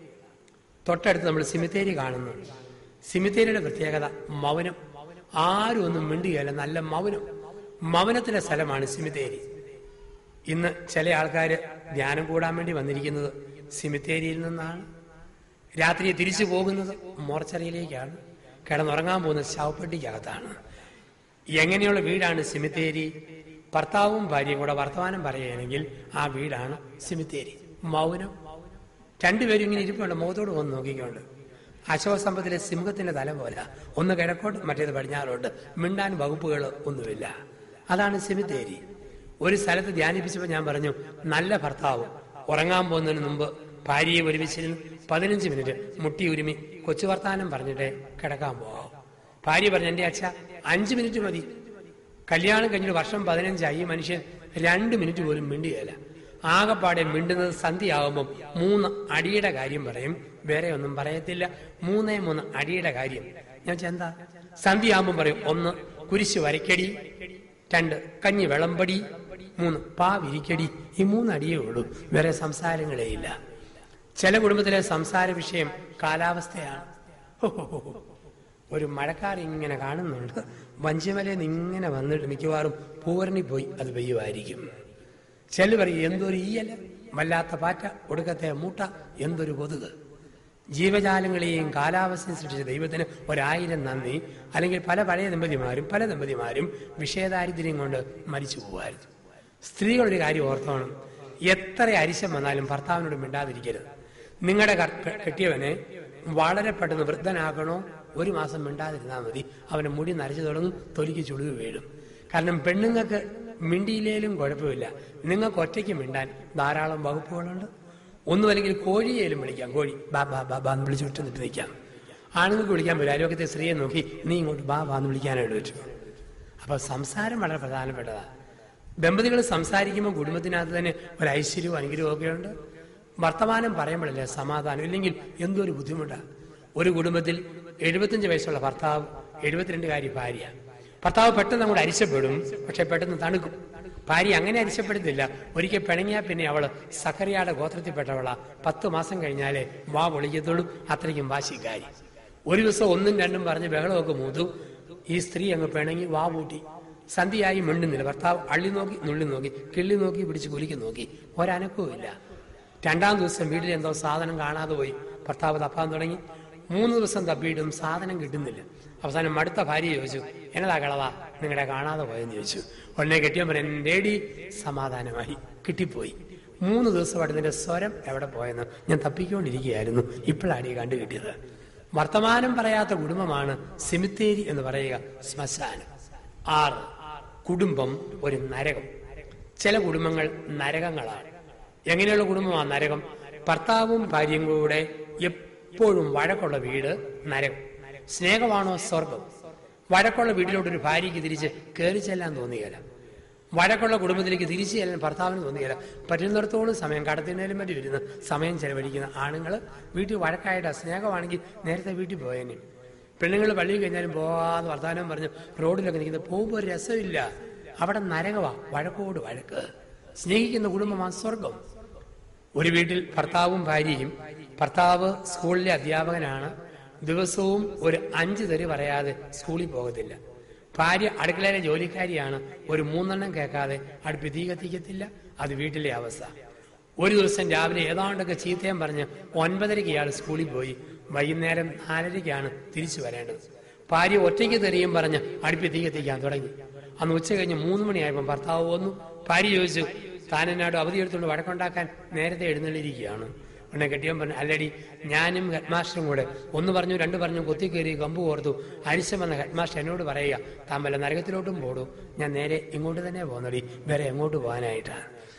തൊട്ടടുത്ത് നമ്മൾ സിമിത്തേരി കാണുന്നു. സിമിത്തേരിയുടെ പ്രത്യേകത മൗനം. ആരും ഒന്നും മിണ്ടുകയല്ല, നല്ല മൗനം. മൗനത്തിന്റെ സ്ഥലമാണ് സിമിത്തേരി. ഇന്ന് ചില ആൾക്കാർ ധ്യാനം കൂടാൻ വേണ്ടി വന്നിരിക്കുന്നത് സിമിത്തേരിയിൽ നിന്നാണ്. രാത്രി തിരിച്ചു പോകുന്നത് മോർച്ചറിയിലേക്കാണ്. കിടന്നുറങ്ങാൻ പോകുന്നത് ശവപ്പെട്ടിക്കകത്താണ്. എങ്ങനെയുള്ള വീടാണ് സിമിത്തേരി? ഭർത്താവും ഭാര്യയും കൂടെ വർത്തമാനം പറയുകയാണെങ്കിൽ ആ വീടാണ് സിമിത്തേരി. മൗനം. രണ്ടുപേരും ഇങ്ങനെ ഇരിപ്പുണ്ട്, മുഖത്തോട് വന്ന് നോക്കിക്കൊണ്ട്. അശോകസമ്പത്തിലെ സിംഹത്തിന്റെ തല പോലെ, ഒന്ന് കിഴക്കോട്ട് മറ്റേത് പടിഞ്ഞാറോട്ട്, മിണ്ടാൻ വകുപ്പുകൾ ഒന്നുമില്ല. അതാണ് സിമിത്തേരി. ഒരു സ്ഥലത്ത് ധ്യാനിപ്പിച്ചപ്പോൾ ഞാൻ പറഞ്ഞു, നല്ല ഭർത്താവ് ഉറങ്ങാൻ പോകുന്നതിന് മുമ്പ് ഭാര്യയെ ഒരുമിച്ചിരുന്ന് 15 മിനിറ്റ് മുട്ടി ഉരുമി കൊച്ചു വർത്താനം പറഞ്ഞിട്ടേ കിടക്കാൻ പോകാം. ഭാര്യ പറഞ്ഞു, എന്റെ അച്ഛ 5 മിനിറ്റ് മതി. കല്യാണം കഴിഞ്ഞിട്ട് വർഷം 15ആയി. ഈ മനുഷ്യൻ 2 മിനിറ്റ് പോലും മിണ്ടുകയല്ല. ആകെപ്പാടെ മിണ്ടുന്നത് സന്ധ്യയാകുമ്പം 3 അടിയുടെ കാര്യം പറയും, വേറെ ഒന്നും പറയത്തില്ല. 3 അടിയുടെ കാര്യം. ഞാൻ എന്താ? സന്ധ്യയാകുമ്പം പറയും, 1 കുരിശ് വരയ്ക്കടി, 2 കഞ്ഞി വിളമ്പടി, 3 പാ വിരിക്കടി. ഈ 3 അടിയേ ഉള്ളൂ, വേറെ സംസാരങ്ങളേ ഇല്ല. ചില കുടുംബത്തിലെ സംസാര വിഷയം കാലാവസ്ഥയാണ്. ഒരു മഴക്കാർ ഇങ്ങനെ കാണുന്നുണ്ട്, വഞ്ചിമലയിൽ നിന്ന് ഇങ്ങനെ വന്നിട്ട് മിക്കവാറും പൂവരണി പോയി അത് പെയ്യുമായിരിക്കും. ചില പറയും, എന്തൊരു ഈയല, വല്ലാത്ത പാറ്റ, ഒടുക്കത്തെ മൂട്ട, എന്തൊരു കൊതുക്. ജീവജാലങ്ങളെയും കാലാവസ്ഥയും സൃഷ്ടിച്ച ദൈവത്തിന് 1000 നന്ദി. അല്ലെങ്കിൽ പല ദമ്പതിമാരും വിഷയദാരിദ്ര്യം കൊണ്ട് മരിച്ചു പോകുമായിരുന്നു. സ്ത്രീകളുടെ കാര്യം ഓർത്തോണം. എത്ര അരിശം വന്നാലും ഭർത്താവിനോട് മിണ്ടാതിരിക്കരുത്. നിങ്ങളുടെ കെട്ടിയവനെ വളരെ പെട്ടെന്ന് വൃദ്ധനാക്കണോ, 1 മാസം മിണ്ടാതിരുന്നാൽ മതി. അവന്റെ മുടി നരച്ചു തുടങ്ങും, തൊലിക്ക് ചുളിവ് വീഴും. കാരണം പെണ്ണുങ്ങൾക്ക് മിണ്ടിയിലേലും കുഴപ്പമില്ല, നിങ്ങൾക്ക് ഒറ്റയ്ക്ക് മിണ്ടാൻ ധാരാളം വകുപ്പുകളുണ്ട്. ഒന്നുമല്ലെങ്കിൽ കോഴിയേലും വിളിക്കാം. കോഴി ബാ ബാ ബാ ബാ എന്ന് വിളിച്ചു വിട്ട് നിൽക്കാം. ആണുങ്ങൾക്ക് വിളിക്കാൻ പറ്റും. അയൽവക്കത്തെ സ്ത്രീയെ നോക്കി നീ ഇങ്ങോട്ട് ബാ ബാ എന്ന് വിളിക്കാനായിട്ട് പറ്റും. അപ്പൊ സംസാരം വളരെ പ്രധാനപ്പെട്ടതാണ്. ദമ്പതികൾ സംസാരിക്കുമ്പോൾ കുടുംബത്തിനകത്ത് തന്നെ ഒരു ഐശ്വര്യവും അനുഗ്രഹവും ഒക്കെ ഉണ്ട്. വർത്തമാനം പറയുമ്പോഴല്ലേ സമാധാനം. ഇല്ലെങ്കിൽ എന്തൊരു ബുദ്ധിമുട്ടാണ്. ഒരു കുടുംബത്തിൽ 75 വയസ്സുള്ള ഭർത്താവ്, 72കാരി ഭാര്യ. ഭർത്താവ് പെട്ടെന്ന് അങ്ങോട്ട് അരിശപ്പെടും, പക്ഷെ പെട്ടെന്ന് തണുക്കും. ഭാര്യ അങ്ങനെ അരിശപ്പെടുന്നില്ല. ഒരിക്കൽ പിണങ്ങിയാൽ പിന്നെ അവള് സക്കറിയാടെ ഗോത്രത്തിൽപ്പെട്ടവളാ. 10 മാസം കഴിഞ്ഞാലേ വാ പൊളിക്കത്തുള്ളൂ. അത്രയ്ക്കും വാശിക്കാരി. ഒരു ദിവസം 1ഉം 2ഉം പറഞ്ഞ് ബഹളമൊക്കെ മൂത്തു. ഈ സ്ത്രീ അങ്ങ് പിണങ്ങി വാ പൂട്ടി. സന്ധ്യയായി മിണ്ടുന്നില്ല. ഭർത്താവ് അള്ളി നോക്കി, നുള്ളി നോക്കി, കിള്ളി നോക്കി, പിടിച്ച് കുലിക്ക് നോക്കി, ഒരനക്കവും ഇല്ല. 2ാം ദിവസം വീട്ടിൽ എന്തോ സാധനം കാണാതെ പോയി. ഭർത്താവ് തപ്പാൻ തുടങ്ങി. 3 ദിവസം തപ്പിയിട്ടും സാധനം കിട്ടുന്നില്ല. അവസാനം മടുത്ത ഭാര്യ ചോദിച്ചു, എന്നതാ കളവാ നിങ്ങളെ കാണാതെ പോയെന്ന് ചോദിച്ചു. ഉടനെ കെട്ടിയവൻ പറഞ്ഞു, എന്റെ സമാധാനമായി, കിട്ടിപ്പോയി. 3 ദിവസമായിട്ട് നിന്റെ സ്വരം എവിടെ പോയെന്ന് ഞാൻ തപ്പിക്കൊണ്ടിരിക്കുകയായിരുന്നു, ഇപ്പോഴാണ് ഈ കണ്ടു കിട്ടിയത്. വർത്തമാനം പറയാത്ത കുടുംബമാണ് സിമിത്തേരി എന്ന് പറയുക, ശ്മശാനം. 6, കുടുംബം ഒരു നരകം. ചില കുടുംബങ്ങൾ നരകങ്ങളാണ്. എങ്ങനെയുള്ള കുടുംബമാണ് നരകം? ഭർത്താവും ഭാര്യയും കൂടെ എപ്പോഴും വഴക്കുള്ള വീട് നരകം. സ്നേഹമാണോ സ്വർഗം? വഴക്കുള്ള വീട്ടിലോട്ടൊരു ഭാര്യയ്ക്ക് തിരിച്ച് കയറി ചെല്ലാൻ തോന്നുകയില്ല. വഴക്കുള്ള കുടുംബത്തിലേക്ക് തിരിച്ചു ചെല്ലാൻ ഭർത്താവിന് തോന്നുകയില്ല. പറ്റുന്നിടത്തോളം സമയം കടത്തിനേലും മറ്റും ഇരുന്ന് സമയം ചെലവഴിക്കുന്ന ആണുങ്ങൾ വീട്ടിൽ വഴക്കായിട്ട് സ്നേഹമാണെങ്കിൽ നേരത്തെ വീട്ടിൽ പോയേനെ. പെണ്ണുങ്ങൾ പള്ളിയിൽ കഴിഞ്ഞാലും പോകാതെ വർത്തമാനം പറഞ്ഞ് റോഡിലൊക്കെ നിൽക്കുന്നത് പോകുമ്പോൾ ഒരു രസമില്ല. അവിടെ നരകവാ, വഴക്കോട് വഴക്ക്. സ്നേഹിക്കുന്ന കുടുംബമാണ് സ്വർഗം. ഒരു വീട്ടിൽ ഭർത്താവും ഭാര്യയും. ഭർത്താവ് സ്കൂളിലെ അധ്യാപകനാണ്. ദിവസവും ഒരു 5 തെറി പറയാതെ സ്കൂളിൽ പോകത്തില്ല. ഭാര്യ അടുക്കളയിലെ ജോലിക്കാരിയാണ്. ഒരു 3 എണ്ണം കേൾക്കാതെ അടുപ്പ് തീ കത്തിക്കത്തില്ല. അത് വീട്ടിലെ അവസ്ഥ. ഒരു ദിവസം രാവിലെ ഏതാണ്ടൊക്കെ ചീത്തയും പറഞ്ഞ് 9:30 ഇയാൾ സ്കൂളിൽ പോയി. വൈകുന്നേരം 4:30 തിരിച്ചു വരേണ്ടത്. ഭാര്യ ഒറ്റയ്ക്ക് തെറിയും പറഞ്ഞ് അടുപ്പ് തീ കത്തിക്കാൻ തുടങ്ങി. അന്ന് ഉച്ച കഴിഞ്ഞ് 3 മണിയായപ്പോൾ ഭർത്താവ് വന്നു. ഭാര്യ ചോദിച്ചു, താൻ എന്നാടും അവധി എടുത്തുകൊണ്ട് വഴക്കുണ്ടാക്കാൻ നേരത്തെ എഴുന്നള്ളിരിക്കുകയാണ്. ഉടനെ കെട്ടിയവൻ പറഞ്ഞു, അല്ലടി ഞാനും ഹെഡ്മാസ്റ്ററും കൂടെ 1 പറഞ്ഞു 2 പറഞ്ഞു കൊത്തിക്കേറി കമ്പ് കോർത്തു. അരിശം വന്ന ഹെഡ്മാസ്റ്റർ എന്നോട് പറയുക, താൻ വല്ല നരകത്തിലോട്ടും പോടും. ഞാൻ നേരെ ഇങ്ങോട്ട് തന്നെ പോകുന്നടി, വേറെ എങ്ങോട്ട് പോകാനായിട്ടാണ്.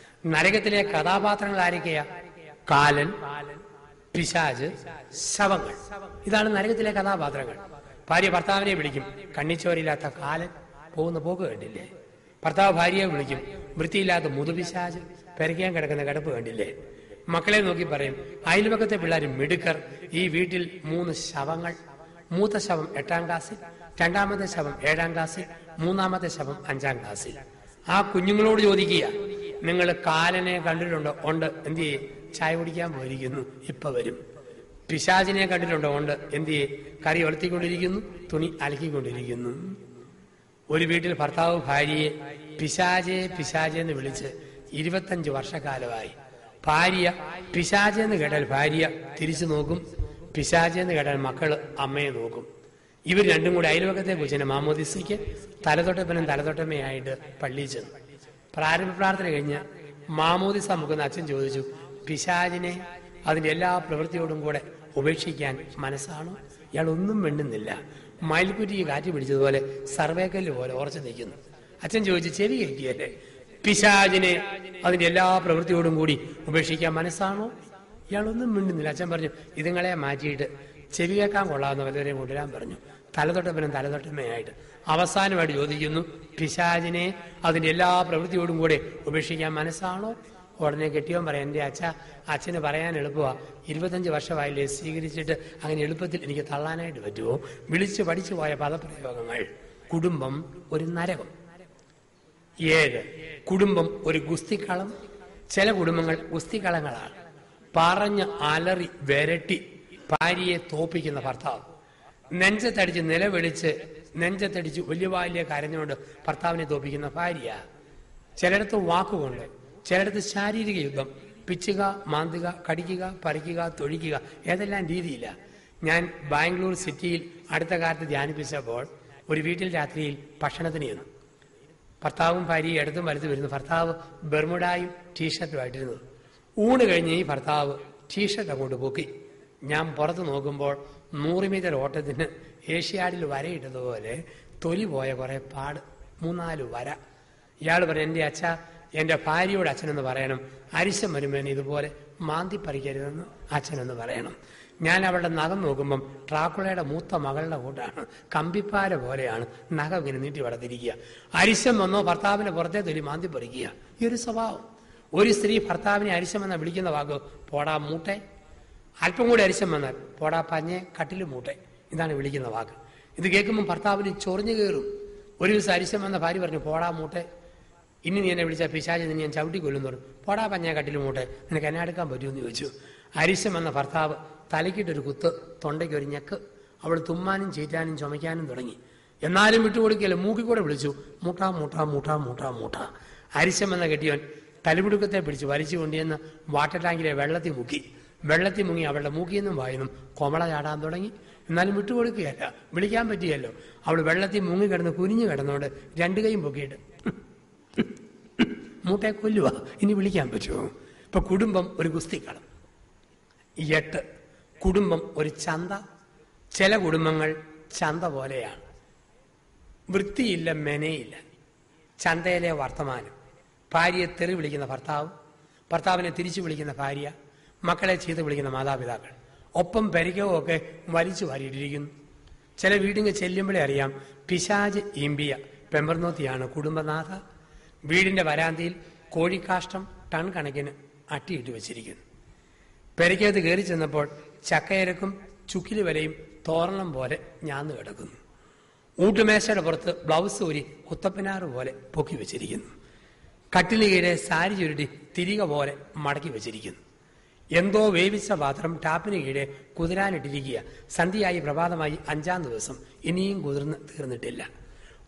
നരകത്തിലെ കഥാപാത്രങ്ങൾ ആരൊക്കെയാ? കാലൻ, പിശാച്, ശവങ്ങൾ. ഇതാണ് നരകത്തിലെ കഥാപാത്രങ്ങൾ. ഭാര്യ ഭർത്താവിനെ വിളിക്കും, കണ്ണിച്ചോരില്ലാത്ത കാലൻ, പോകുന്ന പോക്ക് കണ്ടില്ലേ? ഭർത്താവ് ഭാര്യയെ വിളിക്കും, വൃത്തിയില്ലാത്ത മുതുപിശാച്, പെരയ്ക്കാൻ കിടക്കുന്ന കിടപ്പ് കണ്ടില്ലേ? മക്കളെ നോക്കി പറയും, അയൽപക്കത്തെ പിള്ളേർ മിടുക്കർ. ഈ വീട്ടിൽ 3 ശവങ്ങൾ. മൂത്ത ശവം 8ാം ക്ലാസ്സിൽ, 2ാമത്തെ ശവം 7ാം ക്ലാസ്സിൽ, 3ാമത്തെ ശവം 5ാം ക്ലാസ്സിൽ. ആ കുഞ്ഞുങ്ങളോട് ചോദിക്കുക, നിങ്ങൾ കാലനെ കണ്ടിട്ടുണ്ടോ? ഉണ്ട്. എന്ത് ചെയ്യേ? ചായ കുടിക്കാൻ പോയിരിക്കുന്നു, ഇപ്പൊ വരും. പിശാചിനെ കണ്ടിട്ടുണ്ടോ? ഉണ്ട്. എന്ത് ചെയ്യേ? കറി ഉലർത്തിക്കൊണ്ടിരിക്കുന്നു, തുണി അലക്കിക്കൊണ്ടിരിക്കുന്നു. ഒരു വീട്ടിൽ ഭർത്താവ് ഭാര്യയെ പിശാചെ പിശാചെ എന്ന് വിളിച്ച് 25 വർഷക്കാലമായി. ഭാര്യ പിശാചെന്ന് കേട്ടാൽ ഭാര്യ തിരിച്ചു നോക്കും, പിശാചെന്ന് കേട്ടാൽ മക്കള് അമ്മയെ നോക്കും. ഇവർ രണ്ടും കൂടി അയൽവക്കത്തെ കൊച്ചിനെ മാമോദിസയ്ക്ക് തലതൊട്ടപ്പനും തലതൊട്ടമ്മയായിട്ട് പള്ളിയിൽ ചെന്നു. പ്രാരംഭ പ്രാർത്ഥന കഴിഞ്ഞ് മാമോദിസ മുക്കുന്ന അച്ഛൻ ചോദിച്ചു, പിശാചിനെ അതിന്റെ എല്ലാ പ്രവൃത്തിയോടും കൂടെ ഉപേക്ഷിക്കാൻ മനസ്സാണോ? ഇയാൾ ഒന്നും മിണ്ടുന്നില്ല. മയിൽക്കുറ്റിക്ക് കാറ്റ് പിടിച്ചതുപോലെ സർവേക്കല്ല് പോലെ ഉറച്ചു നിൽക്കുന്നു. അച്ഛൻ ചോദിച്ചു, ചെവി കേൾക്കിയല്ലേ? പിശാചിനെ അതിന്റെ എല്ലാ പ്രവൃത്തിയോടും കൂടി ഉപേക്ഷിക്കാൻ മനസ്സാണോ? ഇയാളൊന്നും മിണ്ടുന്നില്ല. അച്ഛൻ പറഞ്ഞു, ഇതുങ്ങളെ മാറ്റിയിട്ട് ചെവി കേൾക്കാൻ കൊള്ളാവുന്ന വല്ലവരെയും കൊണ്ടുവരാൻ പറഞ്ഞു. തലതൊട്ടപ്പനും തലതൊട്ടമ്മയായിട്ട് അവസാനമായിട്ട് ചോദിക്കുന്നു, പിശാചിനെ അതിന്റെ എല്ലാ പ്രവൃത്തിയോടും കൂടെ ഉപേക്ഷിക്കാൻ മനസ്സാണോ? ഉടനെ കെട്ടിയവൻ പറയാം, എൻ്റെ അച്ഛന് പറയാൻ എളുപ്പമാണ്, 25 വർഷമായില്ലേ സ്വീകരിച്ചിട്ട്, അങ്ങനെ എളുപ്പത്തിൽ എനിക്ക് തള്ളാനായിട്ട് പറ്റുമോ? വിളിച്ചു പഠിച്ചു പോയ പദപ്രയോഗങ്ങൾ. കുടുംബം ഒരു നരകം. 7 കുടുംബം ഒരു ഗുസ്തിക്കളം. ചില കുടുംബങ്ങൾ ഗുസ്തിക്കളങ്ങളാണ്. പറഞ്ഞ് അലറി വിരട്ടി ഭാര്യയെ തോപ്പിക്കുന്ന ഭർത്താവ്, നെഞ്ചത്തടിച്ച് നിലവിളിച്ച് നെഞ്ചത്തടിച്ച് വലിയ വായിലെ കരഞ്ഞുകൊണ്ട് ഭർത്താവിനെ തോപ്പിക്കുന്ന ഭാര്യ. ചിലയിടത്ത് വാക്കുകൊണ്ട്, ചിലയിടത്ത് ശാരീരിക യുദ്ധം, പിച്ചുക, മാന്തുക, കടിക്കുക, പറിക്കുക, തൊഴിക്കുക, ഏതെല്ലാം രീതിയില്ല. ഞാൻ ബാംഗ്ലൂർ സിറ്റിയിൽ അടുത്ത കാലത്ത് ധ്യാനിപ്പിച്ചപ്പോൾ ഒരു വീട്ടിൽ രാത്രിയിൽ ഭക്ഷണത്തിന് ചെന്നു. ഭർത്താവും ഭാര്യയും അടുത്തും വലുത്തും വരുന്നു. ഭർത്താവ് ബെർമുഡായും ടീഷർട്ടുമായിട്ടിരുന്നത്. ഊണ് കഴിഞ്ഞ് ഈ ഭർത്താവ് ടീഷർട്ട് അങ്ങോട്ട് പൊക്കി. ഞാൻ പുറത്ത് നോക്കുമ്പോൾ 100 മീറ്റർ ഓട്ടത്തിന് ഏഷ്യാഡിൽ വരയിട്ടതുപോലെ തൊലി പോയ കുറെ പാട്, 3-4 വര. ഇയാൾ പറഞ്ഞു, എൻ്റെ ഭാര്യയോട് അച്ഛനെന്ന് പറയണം, അരിശം വരുമ്പോൾ ഇതുപോലെ മാന്തി പറിക്കരുതെന്ന് അച്ഛനെന്ന് പറയണം. ഞാൻ അവളുടെ നഖം നോക്കുമ്പം ട്രാക്കുളയുടെ മൂത്ത മകളുടെ കൂട്ടാണ്, കമ്പിപ്പാര പോലെയാണ് നഖം ഇങ്ങനെ നീട്ടി വളർത്തിരിക്കുക. അരിശം വന്നോ ഭർത്താവിനെ പുറത്തെ തൊലി മാന്തി പറിക്കുക. ഈ ഒരു സ്വഭാവം. ഒരു സ്ത്രീ ഭർത്താവിനെ അരിശം എന്ന വിളിക്കുന്ന വാക്ക് പോടാ മൂട്ടെ. അല്പം കൂടി അരിശം വന്നാൽ പോടാ പഞ്ഞെ കട്ടില് മൂട്ടെ. ഇതാണ് വിളിക്കുന്ന വാക്ക്. ഇത് കേൾക്കുമ്പോൾ ഭർത്താവിന് ചൊറിഞ്ഞു കയറും. ഒരു ദിവസം അരിശം വന്ന ഭാര്യ പറഞ്ഞു, പോടാ മൂട്ടെ, ഇനി നീ എന്നെ വിളിച്ചാൽ പിശാച് നിന്നെ ഞാൻ ചവിട്ടി കൊല്ലുന്നു. പോടാ പഞ്ഞ കട്ടില് മൂട്ടെ, നിനക്ക് എന്നെ എടുക്കാൻ പറ്റുമെന്ന് ചോദിച്ചു. അരിശം വന്ന ഭർത്താവ് തലയ്ക്കിട്ടൊരു കുത്ത്, തൊണ്ടയ്ക്ക് ഒരു ഞെക്ക്. അവൾ തുമ്മാനും ചീറ്റാനും ചുമയ്ക്കാനും തുടങ്ങി. എന്നാലും വിട്ടുകൊടുക്കുകയല്ല, മൂക്കിക്കൂടെ വിളിച്ചു, മൂട്ടാ മൂട്ടാ മൂട്ടാ മൂട്ടാ മൂട്ടാ. അരിശം എന്ന കെട്ടിയവൻ തലപിടുക്കത്തെ പിടിച്ച് വലിച്ചു കൊണ്ടുവന്ന് വാട്ടർ ടാങ്കിലെ വെള്ളത്തിൽ മുങ്ങി അവളുടെ മൂക്കിൽ നിന്നും വായിന്നും കൊമള ചാടാൻ തുടങ്ങി. എന്നാലും വിട്ടുകൊടുക്കുകയല്ല, വിളിക്കാൻ പറ്റിയല്ലോ. അവൾ വെള്ളത്തിൽ മുങ്ങിക്കിടന്ന് കുനിഞ്ഞു കിടന്നോണ്ട് 2 കൈയും പൊക്കിയിട്ട് മൂട്ടെ കൊല്ലുക. ഇനി വിളിക്കാൻ പറ്റുമോ? ഇപ്പൊ കുടുംബം ഒരു ഗുസ്തിക്കളം. 8 കുടുംബം ഒരു ചന്ത. ചില കുടുംബങ്ങൾ ചന്ത പോലെയാണ്. വൃത്തിയില്ല, മെനയില്ല. ചന്തയിലെ വർത്തമാനം. ഭാര്യയെ തെറി വിളിക്കുന്ന ഭർത്താവ്, ഭർത്താവിനെ തിരിച്ചു വിളിക്കുന്ന ഭാര്യ, മക്കളെ ചീത്ത വിളിക്കുന്ന മാതാപിതാക്കൾ, ഒപ്പം പരിക്കവും വലിച്ചു വാരിയിട്ടിരിക്കുന്നു. ചില വീടിന് ചെല്ലുമ്പോഴേ അറിയാം, പിശാച് ഈമ്പിയ പെമ്പർനോത്തിയാണ് കുടുംബനാഥ. വീടിന്റെ വരാന്തയിൽ കോഴിക്കാഷ്ടം ടൺ കണക്കിന് അട്ടിയിട്ട് വെച്ചിരിക്കുന്നു. പെരയ്ക്കകത്ത് കയറി ചെന്നപ്പോൾ ചക്കയരക്കും ചുക്കിലി വലയും തോരണം പോലെ ഞാന്ന് കിടക്കുന്നു. ഊട്ടുമേശയുടെ പുറത്ത് ബ്ലൗസ് ഊരി കുത്തപ്പനാറ് പോലെ പൊക്കി വെച്ചിരിക്കുന്നു. കട്ടിന് കീഴെ സാരി ചുരുട്ടി തിരിക പോലെ മടക്കി വെച്ചിരിക്കുന്നു. എന്തോ വേവിച്ച പാത്രം ടാപ്പിന് കീഴെ കുതിരാനിട്ടിരിക്കുക. സന്ധ്യയായി പ്രഭാതമായി 5-ാം ദിവസം, ഇനിയും കുതിർന്ന് തീർന്നിട്ടില്ല.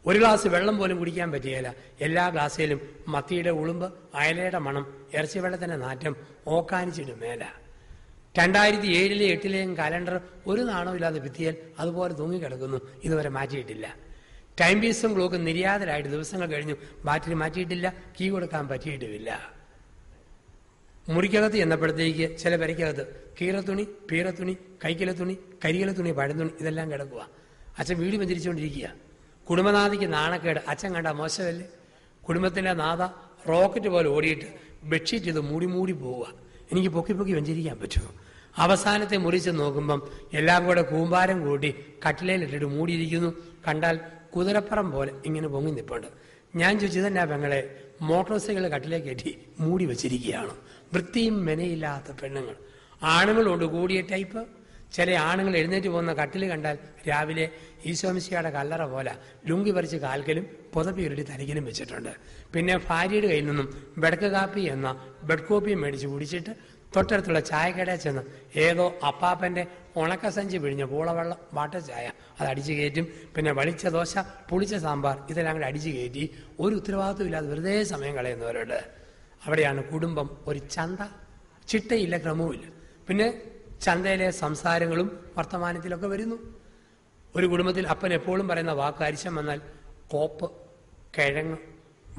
ഒരു ഗ്ലാസ് വെള്ളം പോലും കുടിക്കാൻ പറ്റിയല്ല. എല്ലാ ഗ്ലാസ്സിലും മത്തിയുടെ ഉളുമ്പ്, അയലയുടെ മണം, ഇറച്ചി വെള്ളത്തിന്റെ നാറ്റം, ഓക്കാനിച്ചിട്ട് മേല. 2007-ലെയും 2008-ലെയും കലണ്ടർ ഒരു നാണമില്ലാതെ ഭിത്തിയാൽ അതുപോലെ തൂങ്ങിക്കിടക്കുന്നു. ഇതുവരെ മാറ്റിയിട്ടില്ല. ടൈം പീസും ക്ലോക്കും നിര്യാതരായിട്ട് ദിവസങ്ങൾ കഴിഞ്ഞു. ബാറ്ററി മാറ്റിയിട്ടില്ല, കീ കൊടുക്കാൻ പറ്റിയിട്ടുമില്ല. മുറിക്കകത്ത് ചെന്നപ്പോഴത്തേക്ക് ചില പെരയ്ക്കകത്ത് കീറത്തുണി, പീറത്തുണി, കൈക്കില തുണി, കരികില തുണി, പഴന്തുണി, ഇതെല്ലാം കിടക്കുക. അച്ഛൻ വീട് വെഞ്ചരിച്ചുകൊണ്ടിരിക്കുക. കുടുംബനാഥയ്ക്ക് നാണക്കേട്. അച്ഛൻ കണ്ട മോശമല്ലേ? കുടുംബത്തിന്റെ നാഥ റോക്കറ്റ് പോലെ ഓടിയിട്ട് ബെഡ്ഷീറ്റ് ഇത് മൂടി പോവുക. എനിക്ക് പൊക്കി വെഞ്ചരിക്കാൻ പറ്റുമോ? അവസാനത്തെ മുറിച്ച് നോക്കുമ്പം എല്ലാം കൂടെ കൂമ്പാരം കൂട്ടി കട്ടിലയിലിട്ടിട്ട് മൂടിയിരിക്കുന്നു. കണ്ടാൽ കുതിരപ്പുറം പോലെ ഇങ്ങനെ പൊങ്ങി നിൽപ്പുണ്ട്. ഞാൻ ചോദിച്ചു, ഇതെന്നാ പെങ്ങളെ, മോട്ടോർ സൈക്കിൾ കട്ടിലേക്ക് കയറ്റി മൂടി വെച്ചിരിക്കുകയാണ്. വൃത്തിയും മെനയില്ലാത്ത പെണ്ണുങ്ങൾ. ആണുങ്ങളോട് കൂടിയ ടൈപ്പ്, ചില ആണുങ്ങൾ എഴുന്നേറ്റ് പോകുന്ന കട്ടിൽ കണ്ടാൽ രാവിലെ ഈശോമിശിയുടെ കല്ലറ പോലെ ലുങ്കി പറിച്ച് കാൽക്കലും പുതപ്പി ഉരുട്ടി തലയിലും വെച്ചിട്ടുണ്ട്. പിന്നെ ഭാര്യയുടെ കയ്യിൽ നിന്നും ബെഡ്ക്ക് കാപ്പി എന്ന ബെഡ് കോപ്പിയും മേടിച്ച് കുടിച്ചിട്ട് തൊട്ടടുത്തുള്ള ചായക്കടയിൽ ചെന്ന് ഏതോ അപ്പാപ്പന്റെ ഉണക്കസഞ്ചി പിഴിഞ്ഞ പൂളവെള്ളം വാട്ട ചായ അത് അടിച്ചു കയറ്റും. പിന്നെ വളിച്ച ദോശ, പുളിച്ച സാമ്പാർ ഇതെല്ലാം കൂടെ അടിച്ചു കയറ്റി ഒരു ഉത്തരവാദിത്വം ഇല്ലാതെ വെറുതെ സമയം കളയുന്നവരുണ്ട്. അവിടെയാണ് കുടുംബം ഒരു ചന്ത, ചിട്ടയില്ല, ക്രമവുമില്ല. പിന്നെ ചന്തയിലെ സംസാരങ്ങളും വർത്തമാനത്തിലൊക്കെ വരുന്നു. ഒരു കുടുംബത്തിൽ അപ്പൻ എപ്പോഴും പറയുന്ന വാക്ക് അരിശം വന്നാൽ കോപ്പ്, കിഴങ്ങ്,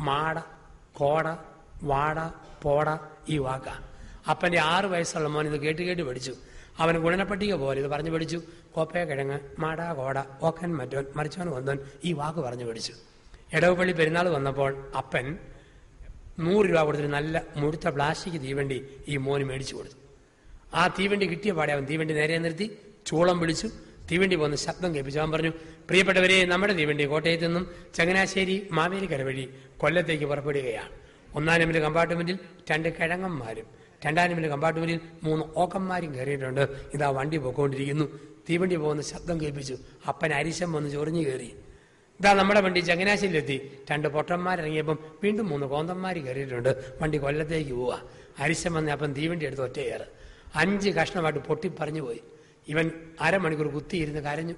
മാട, കോട, വാട, പോട ഈ വാക്കാണ്. അപ്പൻ്റെ 6 വയസ്സുള്ള മോൻ ഇത് കേട്ട് കേട്ട് പഠിച്ചു. അവന് ഗുണനപ്പട്ടിക പോലെ ഇത് പറഞ്ഞു പഠിച്ചു. കോപ്പയ, കിഴങ്ങ്, മാട, കോട, ഓക്കൻ, മറ്റോൻ, മറിച്ചോൻ, വന്നോൻ ഈ വാക്ക് പറഞ്ഞു പഠിച്ചു. എടവപ്പള്ളി പെരുന്നാൾ വന്നപ്പോൾ അപ്പൻ 100 രൂപ കൊടുത്തിട്ട് നല്ല മുഴുത്ത പ്ലാസ്റ്റിക് തീവണ്ടി ഈ മോന് മേടിച്ചു കൊടുത്തു. ആ തീവണ്ടി കിട്ടിയ പാടെ അവൻ തീവണ്ടി നേരെ നിർത്തി ചൂളം പിടിച്ചു. തീവണ്ടി പോകുന്ന ശബ്ദം കേൾപ്പിച്ചു. അവൻ പറഞ്ഞു, പ്രിയപ്പെട്ടവരെ, നമ്മുടെ തീവണ്ടി കോട്ടയത്ത് നിന്നും ചങ്ങനാശ്ശേരി മാവേലിക്കര വഴി കൊല്ലത്തേക്ക് പുറപ്പെടുകയാണ്. 1-ാം നമ്പർ കമ്പാർട്ട്മെന്റിൽ 2 കിഴങ്ങന്മാരും 2-ാം നമ്പർ കമ്പാർട്ട്മെന്റിൽ 3 ഓക്കന്മാരും കയറിയിട്ടുണ്ട്. ഇതാ വണ്ടി പോയിക്കൊണ്ടിരിക്കുന്നു. തീവണ്ടി പോകുന്ന ശബ്ദം കേൾപ്പിച്ചു. അപ്പൻ അരിശം വന്ന് ചൊറിഞ്ഞു കയറി. ഇതാ നമ്മുടെ വണ്ടി ചങ്ങനാശ്ശേരിയിലെത്തി. 2 പൊട്ടന്മാരിറങ്ങിയപ്പം വീണ്ടും 3 കോന്തന്മാർ കയറിയിട്ടുണ്ട്. വണ്ടി കൊല്ലത്തേക്ക് പോവുക. അരിശം വന്ന് അപ്പം തീവണ്ടി എടുത്ത് ഒറ്റയേറ് 5 കഷ്ണമായിട്ട് പൊട്ടിപ്പറഞ്ഞു പോയി. ഇവൻ അരമണിക്കൂർ കുത്തിയിരുന്ന് കരഞ്ഞു.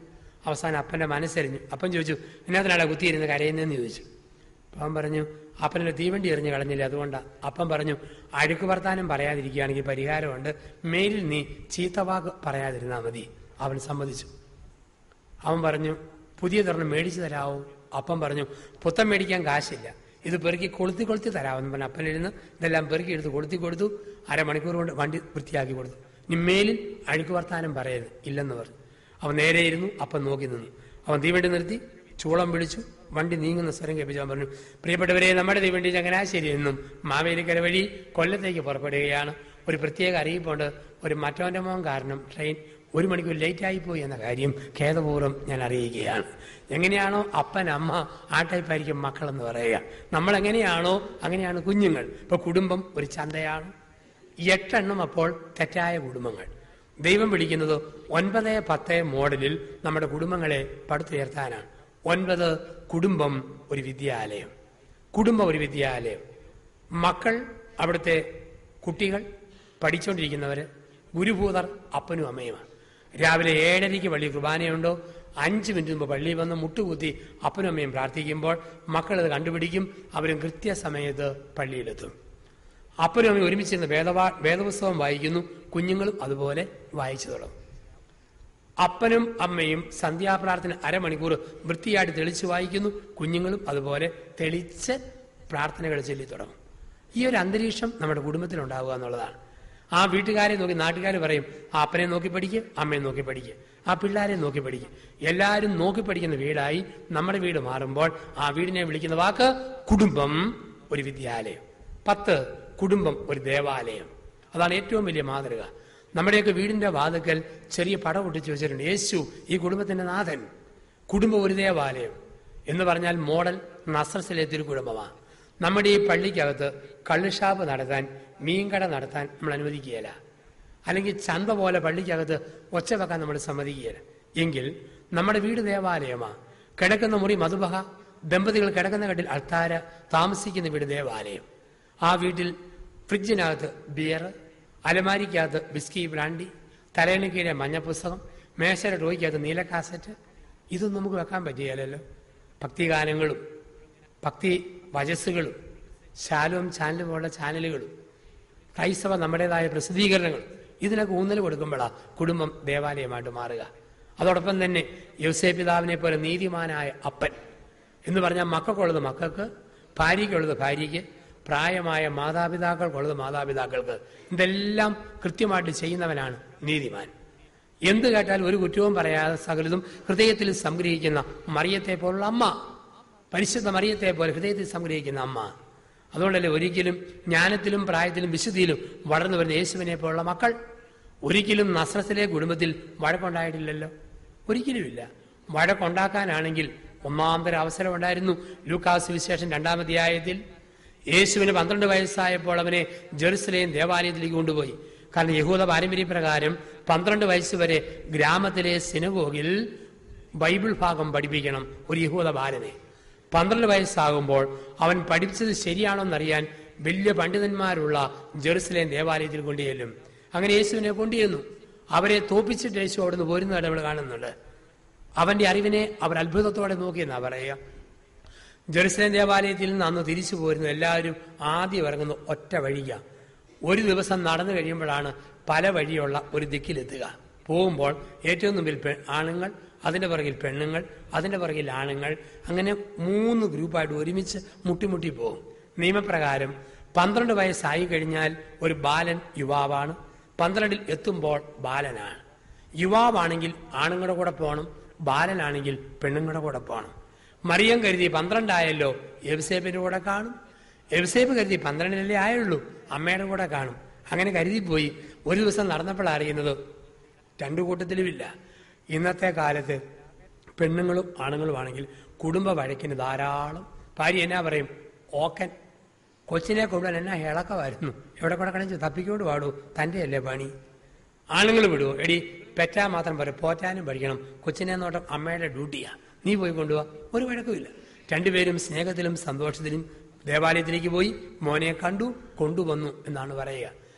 അവസാനം അപ്പൻ്റെ മനസ്സരിഞ്ഞു. അപ്പൻ ചോദിച്ചു, എന്നാത്തിനാണ് കുത്തിയിരുന്ന് കരയുന്നതെന്ന് ചോദിച്ചു. അവൻ പറഞ്ഞു, അപ്പനെ തീവണ്ടി എറിഞ്ഞ് കളഞ്ഞില്ല, അതുകൊണ്ടാണ്. അപ്പം പറഞ്ഞു, അഴുക്ക് വർത്താനം പറയാതിരിക്കുകയാണെങ്കിൽ പരിഹാരമുണ്ട്. മേലിൽ നീ ചീത്തവാക്ക് പറയാതിരുന്നാൽ മതി. അവൻ സമ്മതിച്ചു. അവൻ പറഞ്ഞു, പുതിയ തുറന്ന് മേടിച്ചു തരാവോ? അപ്പം പറഞ്ഞു, പുത്തം മേടിക്കാൻ കാശില്ല, ഇത് പെറുക്കി കൊളുത്തി തരാമെന്ന് പറഞ്ഞ അപ്പനിരുന്ന് ഇതെല്ലാം പെറുക്കി എടുത്ത് കൊടുത്തു. അരമണിക്കൂർ കൊണ്ട് വണ്ടി വൃത്തിയാക്കി കൊടുത്തു. ഇനി മേലിൽ അഴുക്ക് വർത്താനം പറയരുത്, ഇല്ലെന്ന് പറഞ്ഞു. അവൻ നേരെ ഇരുന്നു. അപ്പം നോക്കി നിന്നു. അവൻ തീവണ്ടി നിർത്തി ചൂളം പിടിച്ചു. വണ്ടി നീങ്ങുന്ന സ്വരം കേൾപ്പിച്ചു. അവൻ പറഞ്ഞു, പ്രിയപ്പെട്ടവരെ, നമ്മുടെ തീവണ്ടി ചങ്ങനാശ്ശേരിയിൽ നിന്നും മാവേലിക്കര വഴി കൊല്ലത്തേക്ക് പുറപ്പെടുകയാണ്. ഒരു പ്രത്യേക അറിയിപ്പുണ്ട്. ഒരു മറ്റവന്റെ മോൻ കാരണം ട്രെയിൻ 1 മണിക്കൂർ ലേറ്റായിപ്പോയി എന്ന കാര്യം ഖേദപൂർവ്വം ഞാൻ അറിയിക്കുകയാണ്. എങ്ങനെയാണോ അപ്പൻ അമ്മ ആ ടൈപ്പായിരിക്കും മക്കളെന്ന് പറയുക. നമ്മളെങ്ങനെയാണോ അങ്ങനെയാണ് കുഞ്ഞുങ്ങൾ. ഇപ്പൊ കുടുംബം ഒരു ചന്തയാണ്. 8 എണ്ണം അപ്പോൾ തെറ്റായ കുടുംബങ്ങൾ. ദൈവം വിളിക്കുന്നത് 9-10 മോഡലിൽ നമ്മുടെ കുടുംബങ്ങളെ പടുത്തുയർത്താനാണ്. 9 കുടുംബം ഒരു വിദ്യാലയം. കുടുംബം ഒരു വിദ്യാലയം. മക്കൾ അവിടുത്തെ കുട്ടികൾ, പഠിച്ചുകൊണ്ടിരിക്കുന്നവര്, ഗുരുഭൂതർ അപ്പനും അമ്മയുമാണ്. രാവിലെ 7:30 പള്ളി കുർബാനയുണ്ടോ 5 മിനിറ്റ് മുമ്പ് പള്ളിയിൽ വന്ന് മുട്ടുകുത്തി അപ്പനും അമ്മയും പ്രാർത്ഥിക്കുമ്പോൾ മക്കളത് കണ്ടുപിടിക്കും. അവരും കൃത്യസമയത്ത് പള്ളിയിലെത്തും. അപ്പനും അമ്മയും ഒരുമിച്ചിരുന്ന് വേദപുസ്തകം വായിക്കുന്നു. കുഞ്ഞുങ്ങളും അതുപോലെ വായിച്ചു തുടങ്ങും. അപ്പനും അമ്മയും സന്ധ്യാപ്രാർത്ഥന അരമണിക്കൂർ വൃത്തിയായിട്ട് തെളിച്ച് വായിക്കുന്നു. കുഞ്ഞുങ്ങളും അതുപോലെ തെളിച്ച് പ്രാർത്ഥനകൾ ചൊല്ലി തുടങ്ങും. ഈ ഒരു അന്തരീക്ഷം നമ്മുടെ കുടുംബത്തിൽ ഉണ്ടാവുക എന്നുള്ളതാണ്. ആ വീട്ടുകാരെ നോക്കി നാട്ടുകാർ പറയും, ആ അപ്പനെ നോക്കി പഠിക്കുക, അമ്മയെ നോക്കി പഠിക്കുക, ആ പിള്ളേരെ നോക്കി പഠിക്കുക. എല്ലാവരും നോക്കി പഠിക്കുന്ന വീടായി നമ്മുടെ വീട് മാറുമ്പോൾ ആ വീടിനെ വിളിക്കുന്ന വാക്ക് കുടുംബം ഒരു വിദ്യാലയം. 10 കുടുംബം ഒരു ദേവാലയം. അതാണ് ഏറ്റവും വലിയ മാതൃക. നമ്മുടെയൊക്കെ വീടിന്റെ വാതിക്കൽ ചെറിയ പടം ഒട്ടിച്ചു വെച്ചിട്ടുണ്ട്. യേശു ഈ കുടുംബത്തിന്റെ നാഥൻ. കുടുംബം ഒരു ദേവാലയം എന്ന് പറഞ്ഞാൽ മോഡൽ നസ്രത്തിലെ തിരുക്കുടുംബമാണ്. നമ്മുടെ ഈ പള്ളിക്കകത്ത് കള്ളുഷാപ്പ് നടത്താൻ, മീൻകട നടത്താൻ നമ്മൾ അനുവദിക്കുകയില്ല. അല്ലെങ്കിൽ ചന്ത പോലെ പള്ളിക്കകത്ത് ഒച്ച വെക്കാൻ നമ്മൾ സമ്മതിക്കുകയില്ല. എങ്കിൽ നമ്മുടെ വീട് ദേവാലയമാണ്. കിടക്കുന്ന മുറി മധുബഹ, ദമ്പതികൾ കിടക്കുന്ന കട്ടിൽ അൾത്താര, താമസിക്കുന്ന വീട് ദേവാലയം. ആ വീട്ടിൽ ഫ്രിഡ്ജിനകത്ത് ബിയർ, അലമാരിക്കകത്ത് ബിസ്കി ബ്രാൻഡി, തലയണിക്കീഴെ മഞ്ഞ പുസ്തകം, മേശയുടെ ടോയ്ക്കകത്ത് നീല കാസറ്റ്, ഇതൊന്നും നമുക്ക് വെക്കാൻ പറ്റുകയില്ലല്ലോ. ഭക്തിഗാനങ്ങളും ഭക്തി വചസ്സുകളും ശാലോം ചാനൽ പോലുള്ള ചാനലുകളും ക്രൈസ്തവ നമ്മുടേതായ പ്രസിദ്ധീകരണങ്ങളും ഇതിനൊക്കെ ഊന്നൽ കൊടുക്കുമ്പോഴാണ് കുടുംബം ദേവാലയമായിട്ട് മാറുക. അതോടൊപ്പം തന്നെ യോസേപ്പ് പിതാവിനെ പോലെ നീതിമാനായ അപ്പൻ എന്ന് പറഞ്ഞാൽ മക്കൾക്കുള്ളത് മക്കൾക്ക്, ഭാര്യയ്ക്കുള്ളത് ഭാര്യയ്ക്ക്, പ്രായമായ മാതാപിതാക്കൾക്കുള്ളത് മാതാപിതാക്കൾക്ക്. ഇതെല്ലാം കൃത്യമായിട്ട് ചെയ്യുന്നവനാണ് നീതിമാൻ. എന്ത് കേട്ടാൽ ഒരു കുറ്റവും പറയാതെ സകലതും ഹൃദയത്തിൽ സംഗ്രഹിക്കുന്ന മറിയത്തെ പോലുള്ള അമ്മ, പരിശുദ്ധ മറിയത്തെ പോലെ ഹൃദയത്തിൽ സംഗ്രഹിക്കുന്ന അമ്മ. അതുകൊണ്ടല്ലേ ഒരിക്കലും ജ്ഞാനത്തിലും പ്രായത്തിലും വിശുദ്ധിയിലും വളർന്നു വരുന്ന യേശുവിനെ പോലുള്ള മക്കൾ ഒരിക്കലും നസ്രത്തിലെ കുടുംബത്തിൽ വഴക്കുണ്ടായിട്ടില്ലല്ലോ. ഒരിക്കലുമില്ല. വഴക്കുണ്ടാക്കാനാണെങ്കിൽ ഒന്നാന്തര അവസരം ഉണ്ടായിരുന്നു. ലൂക്കാസ് സുവിശേഷം 2-ാം അധ്യായത്തിൽ യേശുവിന് 12 വയസ്സായപ്പോൾ അവനെ ജെറുസലേം ദേവാലയത്തിലേക്ക് കൊണ്ടുപോയി. കാരണം യഹൂദ പാരമ്പര്യപ്രകാരം 12 വയസ്സ് വരെ ഗ്രാമത്തിലെ സിനഗോഗിൽ ബൈബിൾ ഭാഗം പഠിപ്പിക്കണം ഒരു യഹൂദ ബാലനെ. 12 വയസ്സാകുമ്പോൾ അവൻ പഠിച്ചത് ശരിയാണോ എന്നറിയാൻ വലിയ പണ്ഡിതന്മാരുള്ള ജെറുസലേം ദേവാലയത്തിൽ കൊണ്ടുചെല്ലും. അങ്ങനെ യേശുവിനെ കൊണ്ടുചെന്നു. അവരെ തോപ്പിച്ചിട്ട് യേശു അവിടുന്ന് പോരുന്നതായിട്ട് നമ്മൾ കാണുന്നുണ്ട്. അവന്റെ അറിവിനെ അവർ അത്ഭുതത്തോടെ നോക്കിയെന്നാ പറയുക. ജെറുസലേം ദേവാലയത്തിൽ നിന്ന് അന്ന് തിരിച്ചു പോരുന്നു എല്ലാവരും ആദ്യം ഇറങ്ങുന്നു ഒറ്റ വഴിക. ഒരു ദിവസം നടന്നു കഴിയുമ്പോഴാണ് പല വഴിയുള്ള ഒരു ദിക്കിലെത്തുക. പോകുമ്പോൾ ഏറ്റവും മുമ്പിൽ ആണുങ്ങൾ, അതിന്റെ പുറകിൽ പെണ്ണുങ്ങൾ, അതിന്റെ പുറകിൽ ആണുങ്ങൾ, അങ്ങനെ 3 ഗ്രൂപ്പായിട്ട് ഒരുമിച്ച് മുട്ടിമുട്ടി പോകും. നിയമപ്രകാരം 12 വയസ്സായി കഴിഞ്ഞാൽ ഒരു ബാലൻ യുവാവാണ്, 12ൽ എത്തുമ്പോൾ ബാലനാണ്. യുവാവാണെങ്കിൽ ആണുങ്ങളുടെ കൂടെ പോകണം, ബാലനാണെങ്കിൽ പെണ്ണുങ്ങളുടെ കൂടെ പോകണം. മറിയം കരുതി 12 ആയല്ലോ, യൗസേപ്പിന്റെ കൂടെ കാണും. യൗസേപ്പ് കരുതി 12 ആയുള്ളൂ, അമ്മയുടെ കൂടെ കാണും. അങ്ങനെ കരുതിപ്പോയി. ഒരു ദിവസം നടന്നപ്പോൾ അറിയുന്നത് 2 കൂട്ടത്തിലുമില്ല. ഇന്നത്തെ കാലത്ത് പെണ്ണുങ്ങളും ആണുങ്ങളും ആണെങ്കിൽ കുടുംബ വഴക്കിന് ധാരാളം. ഭാര്യ എന്നാ പറയും, ഓക്കൻ കൊച്ചിനെ കൊണ്ടുവൻ എന്നാ ഇളക്കമായിരുന്നു, എവിടെ കൂടെ കളിച്ച് തപ്പിക്കൊണ്ട് പാടൂ, തൻ്റെ അല്ലേ പണി. ആണുങ്ങൾ വിടുവോ, എടി പെറ്റാൻ മാത്രം പറയും, പോറ്റാനും പഠിക്കണം, കൊച്ചിനെ നോട്ടം അമ്മയുടെ ഡ്യൂട്ടിയാ, നീ പോയി കൊണ്ടുപോവാ. ഒരു വഴക്കുമില്ല. 2 പേരും സ്നേഹത്തിലും സന്തോഷത്തിലും ദേവാലയത്തിലേക്ക് പോയി മോനെ കണ്ടു, കൊണ്ടുവന്നു എന്നാണ് പറയുക.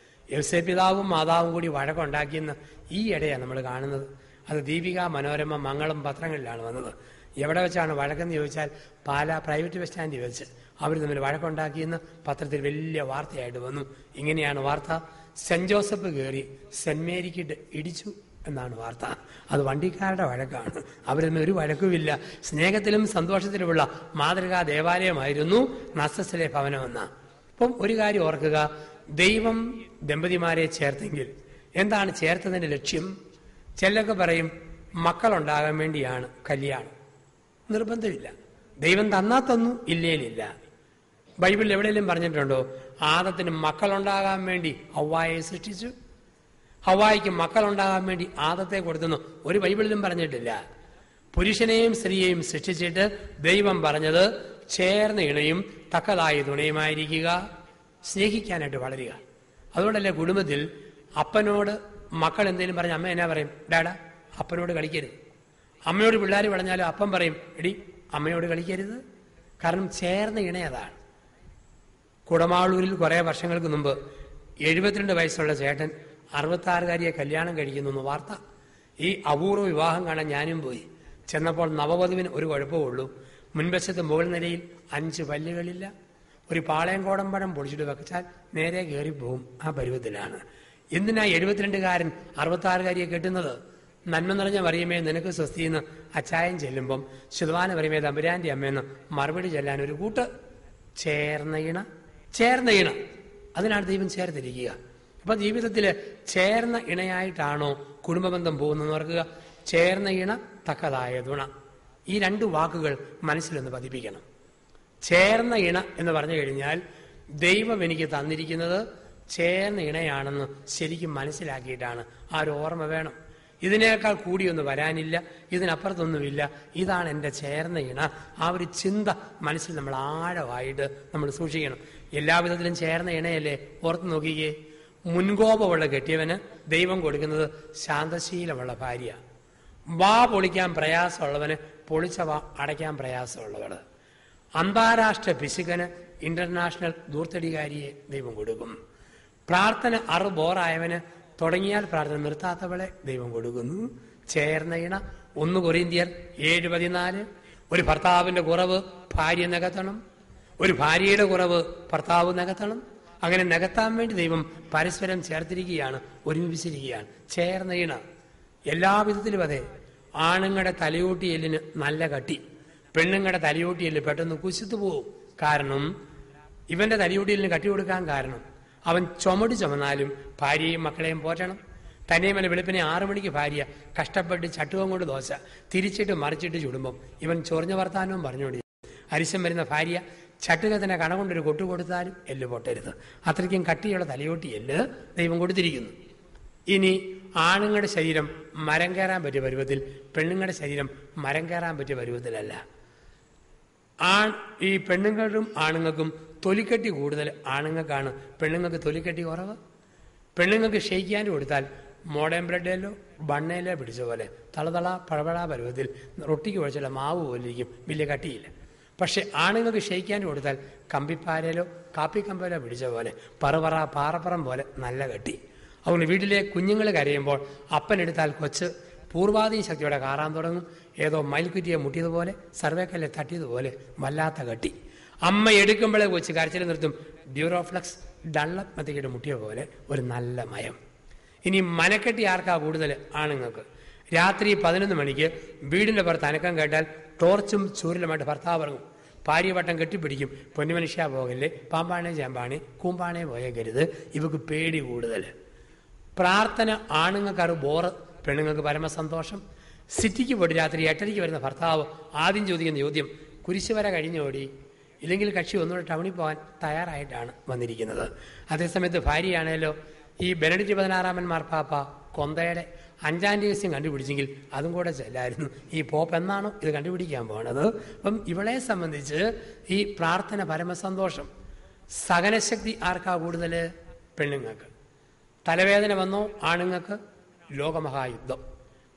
യൗസേപ്പ് പിതാവും മാതാവും കൂടി വഴക്കുണ്ടാക്കിയെന്ന് ഈ ഇടയാണ് നമ്മൾ കാണുന്നത്. അത് ദീപിക, മനോരമ, മംഗളം പത്രങ്ങളിലാണ് വന്നത്. എവിടെ വെച്ചാണ് വഴക്കെന്ന് ചോദിച്ചാൽ പാലാ പ്രൈവറ്റ് ബസ് സ്റ്റാൻഡിൽ വെച്ച് അവർ തമ്മിൽ വഴക്കുണ്ടാക്കിയെന്ന് പത്രത്തിൽ വലിയ വാർത്തയായിട്ട് വന്നു. ഇങ്ങനെയാണ് വാർത്ത. സെന്റ് ജോസഫ് കയറി സെന്റ് മേരിക്കിട്ട് ഇടിച്ചു എന്നാണ് വാർത്ത. അത് വണ്ടിക്കാരുടെ വഴക്കാണ്. അവർ തമ്മിൽ ഒരു വഴക്കുമില്ല. സ്നേഹത്തിലും സന്തോഷത്തിലുമുള്ള മാതൃകാ ദേവാലയമായിരുന്നു നസ്സസിലെ ഭവനമെന്ന. അപ്പം ഒരു കാര്യം ഓർക്കുക, ദൈവം ദമ്പതിമാരെ ചേർത്തെങ്കിൽ എന്താണ് ചേർത്തതിന്റെ ലക്ഷ്യം? ചിലരൊക്കെ പറയും മക്കളുണ്ടാകാൻ വേണ്ടിയാണ് കല്യാണം. നിർബന്ധമില്ല. ദൈവം തന്നാ തന്നു, ഇല്ലേലില്ല. ബൈബിളിൽ എവിടെയെങ്കിലും പറഞ്ഞിട്ടുണ്ടോ ആദത്തിന് മക്കളുണ്ടാകാൻ വേണ്ടി ഹവ്വായെ സൃഷ്ടിച്ചു, ഹവ്വായിക്ക് മക്കളുണ്ടാകാൻ വേണ്ടി ആദത്തെ കൊടുത്തെന്ന് ഒരു ബൈബിളിലും പറഞ്ഞിട്ടില്ല. പുരുഷനെയും സ്ത്രീയെയും സൃഷ്ടിച്ചിട്ട് ദൈവം പറഞ്ഞത് ചേർന്ന ഇണയും തക്കതായ തുണയുമായിരിക്കുക, സ്നേഹിക്കാനായിട്ട് വളരുക. അതുകൊണ്ടല്ലേ കുടുംബത്തിൽ അപ്പനോട് മക്കൾ എന്തെങ്കിലും പറഞ്ഞ അമ്മ എന്നാ പറയും, ഡാഡാ അപ്പനോട് കളിക്കരുത്. അമ്മയോട് പിള്ളേർ പറഞ്ഞാലും അപ്പം പറയും, എടി അമ്മയോട് കളിക്കരുത്. കാരണം ചേർന്ന ഇണയതാണ്. കുടമാളൂരിൽ കുറെ വർഷങ്ങൾക്ക് മുമ്പ് 72 വയസ്സുള്ള ചേട്ടൻ 66കാരിയെ കല്യാണം കഴിക്കുന്നു എന്ന് വാർത്ത. ഈ അപൂർവ വിവാഹം കാണാൻ ഞാനും പോയി. ചെന്നപ്പോൾ നവവധുവിന് ഒരു കുഴപ്പമുള്ളൂ. മുൻവശത്ത് മുകൾ നിലയിൽ 5 പല്ലുകളില്ല. ഒരു പാളയംകോടൻ പഴം പൊടിച്ചിട്ട് വെച്ചാൽ നേരെ കയറിപ്പോവും. ആ പരുവത്തിലാണ്. എന്തിനാ 72കാരൻ 66കാരിയെ കെട്ടുന്നത്? നന്മ നിറഞ്ഞ മറിയമേ നിനക്ക് സ്വസ്തിയെന്ന് അച്ചായൻ ചെല്ലുമ്പം ശുദ്ധവാന മറിയമേ തമ്പുരാന്റെ അമ്മയെന്ന് മറുപടി ചെല്ലാൻ ഒരു കൂട്ട്. ചേർന്ന ഇണ, ചേർന്ന ഇണ, അതിനാണ് ദൈവം ചേർത്തിരിക്കുക. അപ്പൊ ജീവിതത്തില് ചേർന്ന ഇണയായിട്ടാണോ കുടുംബബന്ധം പോകുന്നതെന്ന് ഓർക്കുക. ചേർന്ന ഇണ, തക്കതായ തുണ, ഈ 2 വാക്കുകൾ മനസ്സിലൊന്ന് പതിപ്പിക്കണം. ചേർന്ന ഇണ എന്ന് പറഞ്ഞു കഴിഞ്ഞാൽ ദൈവം എനിക്ക് തന്നിരിക്കുന്നത് ചേർന്ന ഇണയാണെന്ന് ശരിക്കും മനസ്സിലാക്കിയിട്ടാണ്. ആ ഒരു ഓർമ്മ വേണം. ഇതിനേക്കാൾ കൂടിയൊന്നും വരാനില്ല, ഇതിനപ്പുറത്തൊന്നുമില്ല, ഇതാണ് എൻ്റെ ചേർന്ന ഇണ. ആ ഒരു ചിന്ത മനസ്സിൽ നമ്മൾ ആഴമായിട്ട് നമ്മൾ സൂക്ഷിക്കണം. എല്ലാവിധത്തിലും ചേർന്ന ഇണയല്ലേ. ഓർത്ത് നോക്കിക്കേ, മുൻകോപമുള്ള കെട്ടിയവന് ദൈവം കൊടുക്കുന്നത് ശാന്തശീലമുള്ള ഭാര്യ. വാ പൊളിക്കാൻ പ്രയാസമുള്ളവന് പൊളിച്ച വാ അടയ്ക്കാൻ പ്രയാസമുള്ളവള്. അന്താരാഷ്ട്ര പിശുക്കന് ഇന്റർനാഷണൽ ദൂർത്തടികാരിയെ ദൈവം കൊടുക്കും. പ്രാർത്ഥന ബോറായവന് തുടങ്ങിയാൽ പ്രാർത്ഥന നിർത്താത്തവളെ ദൈവം കൊടുക്കുന്നു. ചേർന്ന ഇണ. 1 കൊരിന്ത്യർ 7:14. ഒരു ഭർത്താവിന്റെ കുറവ് ഭാര്യ നികത്തണം, ഒരു ഭാര്യയുടെ കുറവ് ഭർത്താവ് നികത്തണം. അങ്ങനെ നികത്താൻ വേണ്ടി ദൈവം പരസ്പരം ചേർത്തിരിക്കുകയാണ്, ഒരുമിപ്പിച്ചിരിക്കുകയാണ്. ചേർന്ന ഇണ. എല്ലാവിധത്തിലും അതെ. ആണുങ്ങളുടെ തലയോട്ടിയെല്ലിന് നല്ല കട്ടി, പെണ്ണുങ്ങളുടെ തലയോട്ടിയെല്ല് പെട്ടെന്ന് കുശിത്തു പോവും. കാരണം ഇവന്റെ തലയോട്ടിയെല്ലിന് കട്ടി കൊടുക്കാൻ കാരണം അവൻ ചുമന്നാലും ഭാര്യയും മക്കളെയും പോറ്റണം. തന്നെയുമല്ല, വെളുപ്പിനെ 6 മണിക്ക് ഭാര്യ കഷ്ടപ്പെട്ട് ചട്ടുകം കൊണ്ട് ദോശ തിരിച്ചിട്ട് മറിച്ചിട്ട് ചുടുമ്പം ഇവൻ ചൊറിഞ്ഞ വർത്താനവും പറഞ്ഞുകൊണ്ട് അരിശം വരുന്ന ഭാര്യ ചട്ടുകത്തിന് കണ കൊണ്ടൊരു കൊട്ടു കൊടുത്താലും എല്ല് പൊട്ടരുത്. അത്രയ്ക്കും കട്ടിയുള്ള തലയോട്ടി എല്ല് ദൈവം കൊടുത്തിരിക്കുന്നു. ഇനി ആണുങ്ങളുടെ ശരീരം മരം കയറാൻ പറ്റിയ പരുവത്തിൽ, പെണ്ണുങ്ങളുടെ ശരീരം മരം കയറാൻ പറ്റിയ പരുവത്തിലല്ല. ഈ പെണ്ണുങ്ങൾക്കും ആണുങ്ങൾക്കും തൊലിക്കട്ടി കൂടുതൽ ആണുങ്ങൾക്കാണ്, പെണ്ണുങ്ങൾക്ക് തൊലിക്കട്ടി കുറവ്. പെണ്ണുങ്ങൾക്ക് ഷെയ്ക്കാൻ്റെ കൊടുത്താൽ മോഡേൺ ബ്രെഡിലോ ബണ്ണയിലോ പിടിച്ച പോലെ തളതള പഴപഴ പരുവത്തിൽ റൊട്ടിക്ക് കുഴച്ചുള്ള മാവ് പോലെ ഇരിക്കും, വലിയ കട്ടിയില്ല. പക്ഷെ ആണുങ്ങൾക്ക് ഷെയ്ക്കാൻ്റെ കൊടുത്താൽ കമ്പിപ്പാരയിലോ കാപ്പിക്കമ്പയിലോ പിടിച്ച പോലെ പറപറ പാറപ്പുറം പോലെ നല്ല കട്ടി. അതുകൊണ്ട് വീട്ടിലെ കുഞ്ഞുങ്ങൾ കരയുമ്പോൾ അപ്പനെടുത്താൽ കൊച്ച് പൂർവാധീന ശക്തിയോടെ കാറാൻ തുടങ്ങും. ഏതോ മയിൽക്കുറ്റിയെ മുട്ടിയതുപോലെ സർവേക്കല്ലെ തട്ടിയതുപോലെ വല്ലാത്ത കട്ടി. അമ്മ എടുക്കുമ്പോഴേ കൊച്ച് കരച്ചിൽ നിർത്തും. ഡ്യൂറോഫ്ലക്സ് ഡള്ളപ്പ് മെത്തയുടെ മുട്ടിയ പോലെ ഒരു നല്ല മയം. ഇനി മനക്കെട്ടി ആർക്കാ കൂടുതൽ? ആണുങ്ങൾക്ക്. രാത്രി 11 മണിക്ക് വീടിൻ്റെ പുറത്ത് അനക്കം കേട്ടാൽ ടോർച്ചും ചൂരലുമായിട്ട് ഭർത്താവ് ഇറങ്ങും. ഭാര്യ വട്ടം കെട്ടിപ്പിടിക്കും. പൊന്നുമനുഷ്യ പോകല്ലേ, പാമ്പാണേ ചാമ്പാണേ കൂമ്പാണേ പോയേക്കരുത്, ഇവക്ക് പേടി കൂടുതൽ. പ്രാർത്ഥന ആണുങ്ങൾക്കാറ് ബോറ്, പെണ്ണുങ്ങൾക്ക് പരമസന്തോഷം. സിറ്റിക്ക് പോയിട്ട് രാത്രി 8:30 വരുന്ന ഭർത്താവ് ആദ്യം ചോദിക്കുന്ന ചോദ്യം, കുരിശുവര കഴിഞ്ഞോടി, ഇല്ലെങ്കിൽ കക്ഷി ഒന്നുകൂടെ ടൗണിൽ പോകാൻ തയ്യാറായിട്ടാണ് വന്നിരിക്കുന്നത്. അതേസമയത്ത് ഭാര്യയാണേലോ ഈ ബെനഡിക്ട് 16 മാർപ്പാപ്പ കൊന്തയുടെ 5ാം രഹസ്യം കണ്ടുപിടിച്ചെങ്കിൽ അതും കൂടെ ചെല്ലായിരുന്നു. ഈ പോപ്പ് എന്നാണോ ഇത് കണ്ടുപിടിക്കാൻ പോണത്? അപ്പം ഇവളെ സംബന്ധിച്ച് ഈ പ്രാർത്ഥന പരമസന്തോഷം. സഹനശക്തി ആർക്കാ കൂടുതൽ? പെണ്ണുങ്ങൾക്ക്. തലവേദന വന്നോ ആണുങ്ങൾക്ക് ലോകമഹായുദ്ധം,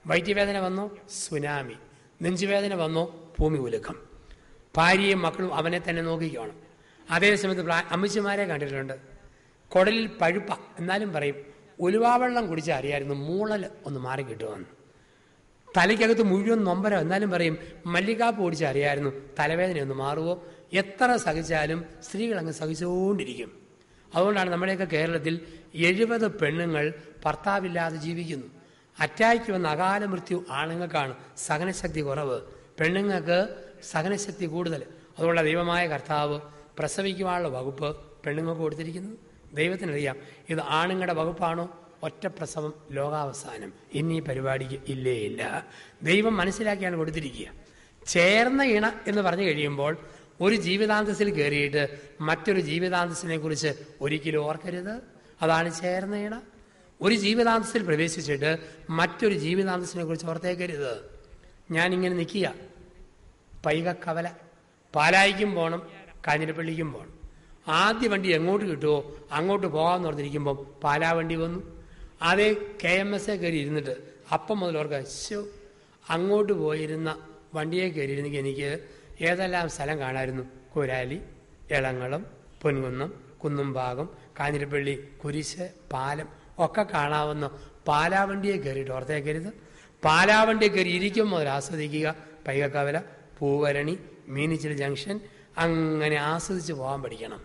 വൈദ്യവേദന വന്നോ സുനാമി, നെഞ്ചുവേദന വന്നോ ഭൂമി ഉലക്കം. ഭാര്യയും മക്കളും അവനെ തന്നെ നോക്കിക്കണം. അതേസമയത്ത് അമ്മച്ചിമാരെ കണ്ടിട്ടുണ്ട്, കുടലിൽ പഴുപ്പ എന്നാലും പറയും ഉലുവാവെള്ളം കുടിച്ചാൽ അറിയായിരുന്നു മൂളൽ ഒന്ന് മാറി കിട്ടുമെന്ന്. തലയ്ക്കകത്ത് മുഴുവൻ നൊമ്പരം എന്നാലും പറയും മല്ലികാപ്പ് കുടിച്ചാൽ അറിയായിരുന്നു തലവേദന ഒന്ന് മാറുമോ. എത്ര സഹിച്ചാലും സ്ത്രീകൾ അങ്ങ് സഹിച്ചുകൊണ്ടിരിക്കും. അതുകൊണ്ടാണ് നമ്മുടെയൊക്കെ കേരളത്തിൽ 70 പെണ്ണുങ്ങൾ ഭർത്താവില്ലാതെ ജീവിക്കുന്നു. അറ്റാക്ക് വന്ന അകാല മൃത്യു ആണുങ്ങൾക്കാണ്, സഹനശക്തി കുറവ്. പെണ്ണുങ്ങൾക്ക് സഹനശക്തി കൂടുതൽ. അതുകൊണ്ട് ദൈവമായ കർത്താവ് പ്രസവിക്കുവാനുള്ള വകുപ്പ് പെണ്ണുങ്ങൾക്ക് കൊടുത്തിരിക്കുന്നത്. ദൈവത്തിനറിയാം ഇത് ആണുങ്ങളുടെ വകുപ്പാണോ, ഒറ്റ പ്രസവം ലോകാവസാനം, ഇനി പരിപാടിക്ക് ഇല്ലേ ഇല്ല. ദൈവം മനസ്സിലാക്കിയാണ് കൊടുത്തിരിക്കുക. ചേർന്ന ഇണ എന്ന് പറഞ്ഞു കഴിയുമ്പോൾ ഒരു ജീവിതാന്തസ്സിൽ കയറിയിട്ട് മറ്റൊരു ജീവിതാന്തസ്സിനെ കുറിച്ച് ഒരിക്കലും ഓർക്കരുത്. അതാണ് ചേർന്ന ഇണ. ഒരു ജീവിതാന്തസ്സിൽ പ്രവേശിച്ചിട്ട് മറ്റൊരു ജീവിതാന്തസ്സിനെ കുറിച്ച് ഓർത്തേക്കരുത്. ഞാനിങ്ങനെ നിൽക്കുക, പൈകക്കവല, പാലായിക്കും പോകണം, കാഞ്ഞിരപ്പള്ളിക്കും പോകണം. ആദ്യ വണ്ടി എങ്ങോട്ട് കിട്ടുമോ അങ്ങോട്ട് പോകാമെന്ന് പറഞ്ഞിരിക്കുമ്പം പാലാ വണ്ടി വന്നു. അതേ KMS കയറി ഇരുന്നിട്ട് അപ്പം മുതൽ ഓർക്കുക, ശോ അങ്ങോട്ട് പോയിരുന്ന വണ്ടിയെ കയറിയിരുന്നെങ്കിൽ എനിക്ക് ഏതെല്ലാം സ്ഥലം കാണാമായിരുന്നു. കുരാലി, എളങ്ങളം, പൊൻകുന്നം, കുന്നുംഭാഗം, കാഞ്ഞിരപ്പള്ളി, കുരിശ്, പാലം ഒക്കെ കാണാവുന്ന പാലാവണ്ടിയെ കയറിയിട്ട് ഓർത്തേക്കരുത്. പാലാവണ്ടിയെ കയറി ഇരിക്കും മുതൽ ആസ്വദിക്കുക. പൈകക്കവല, പൂവരണി, മീനിച്ചിൽ ജംഗ്ഷൻ, അങ്ങനെ ആസ്വദിച്ച് പോകാൻ പഠിക്കണം.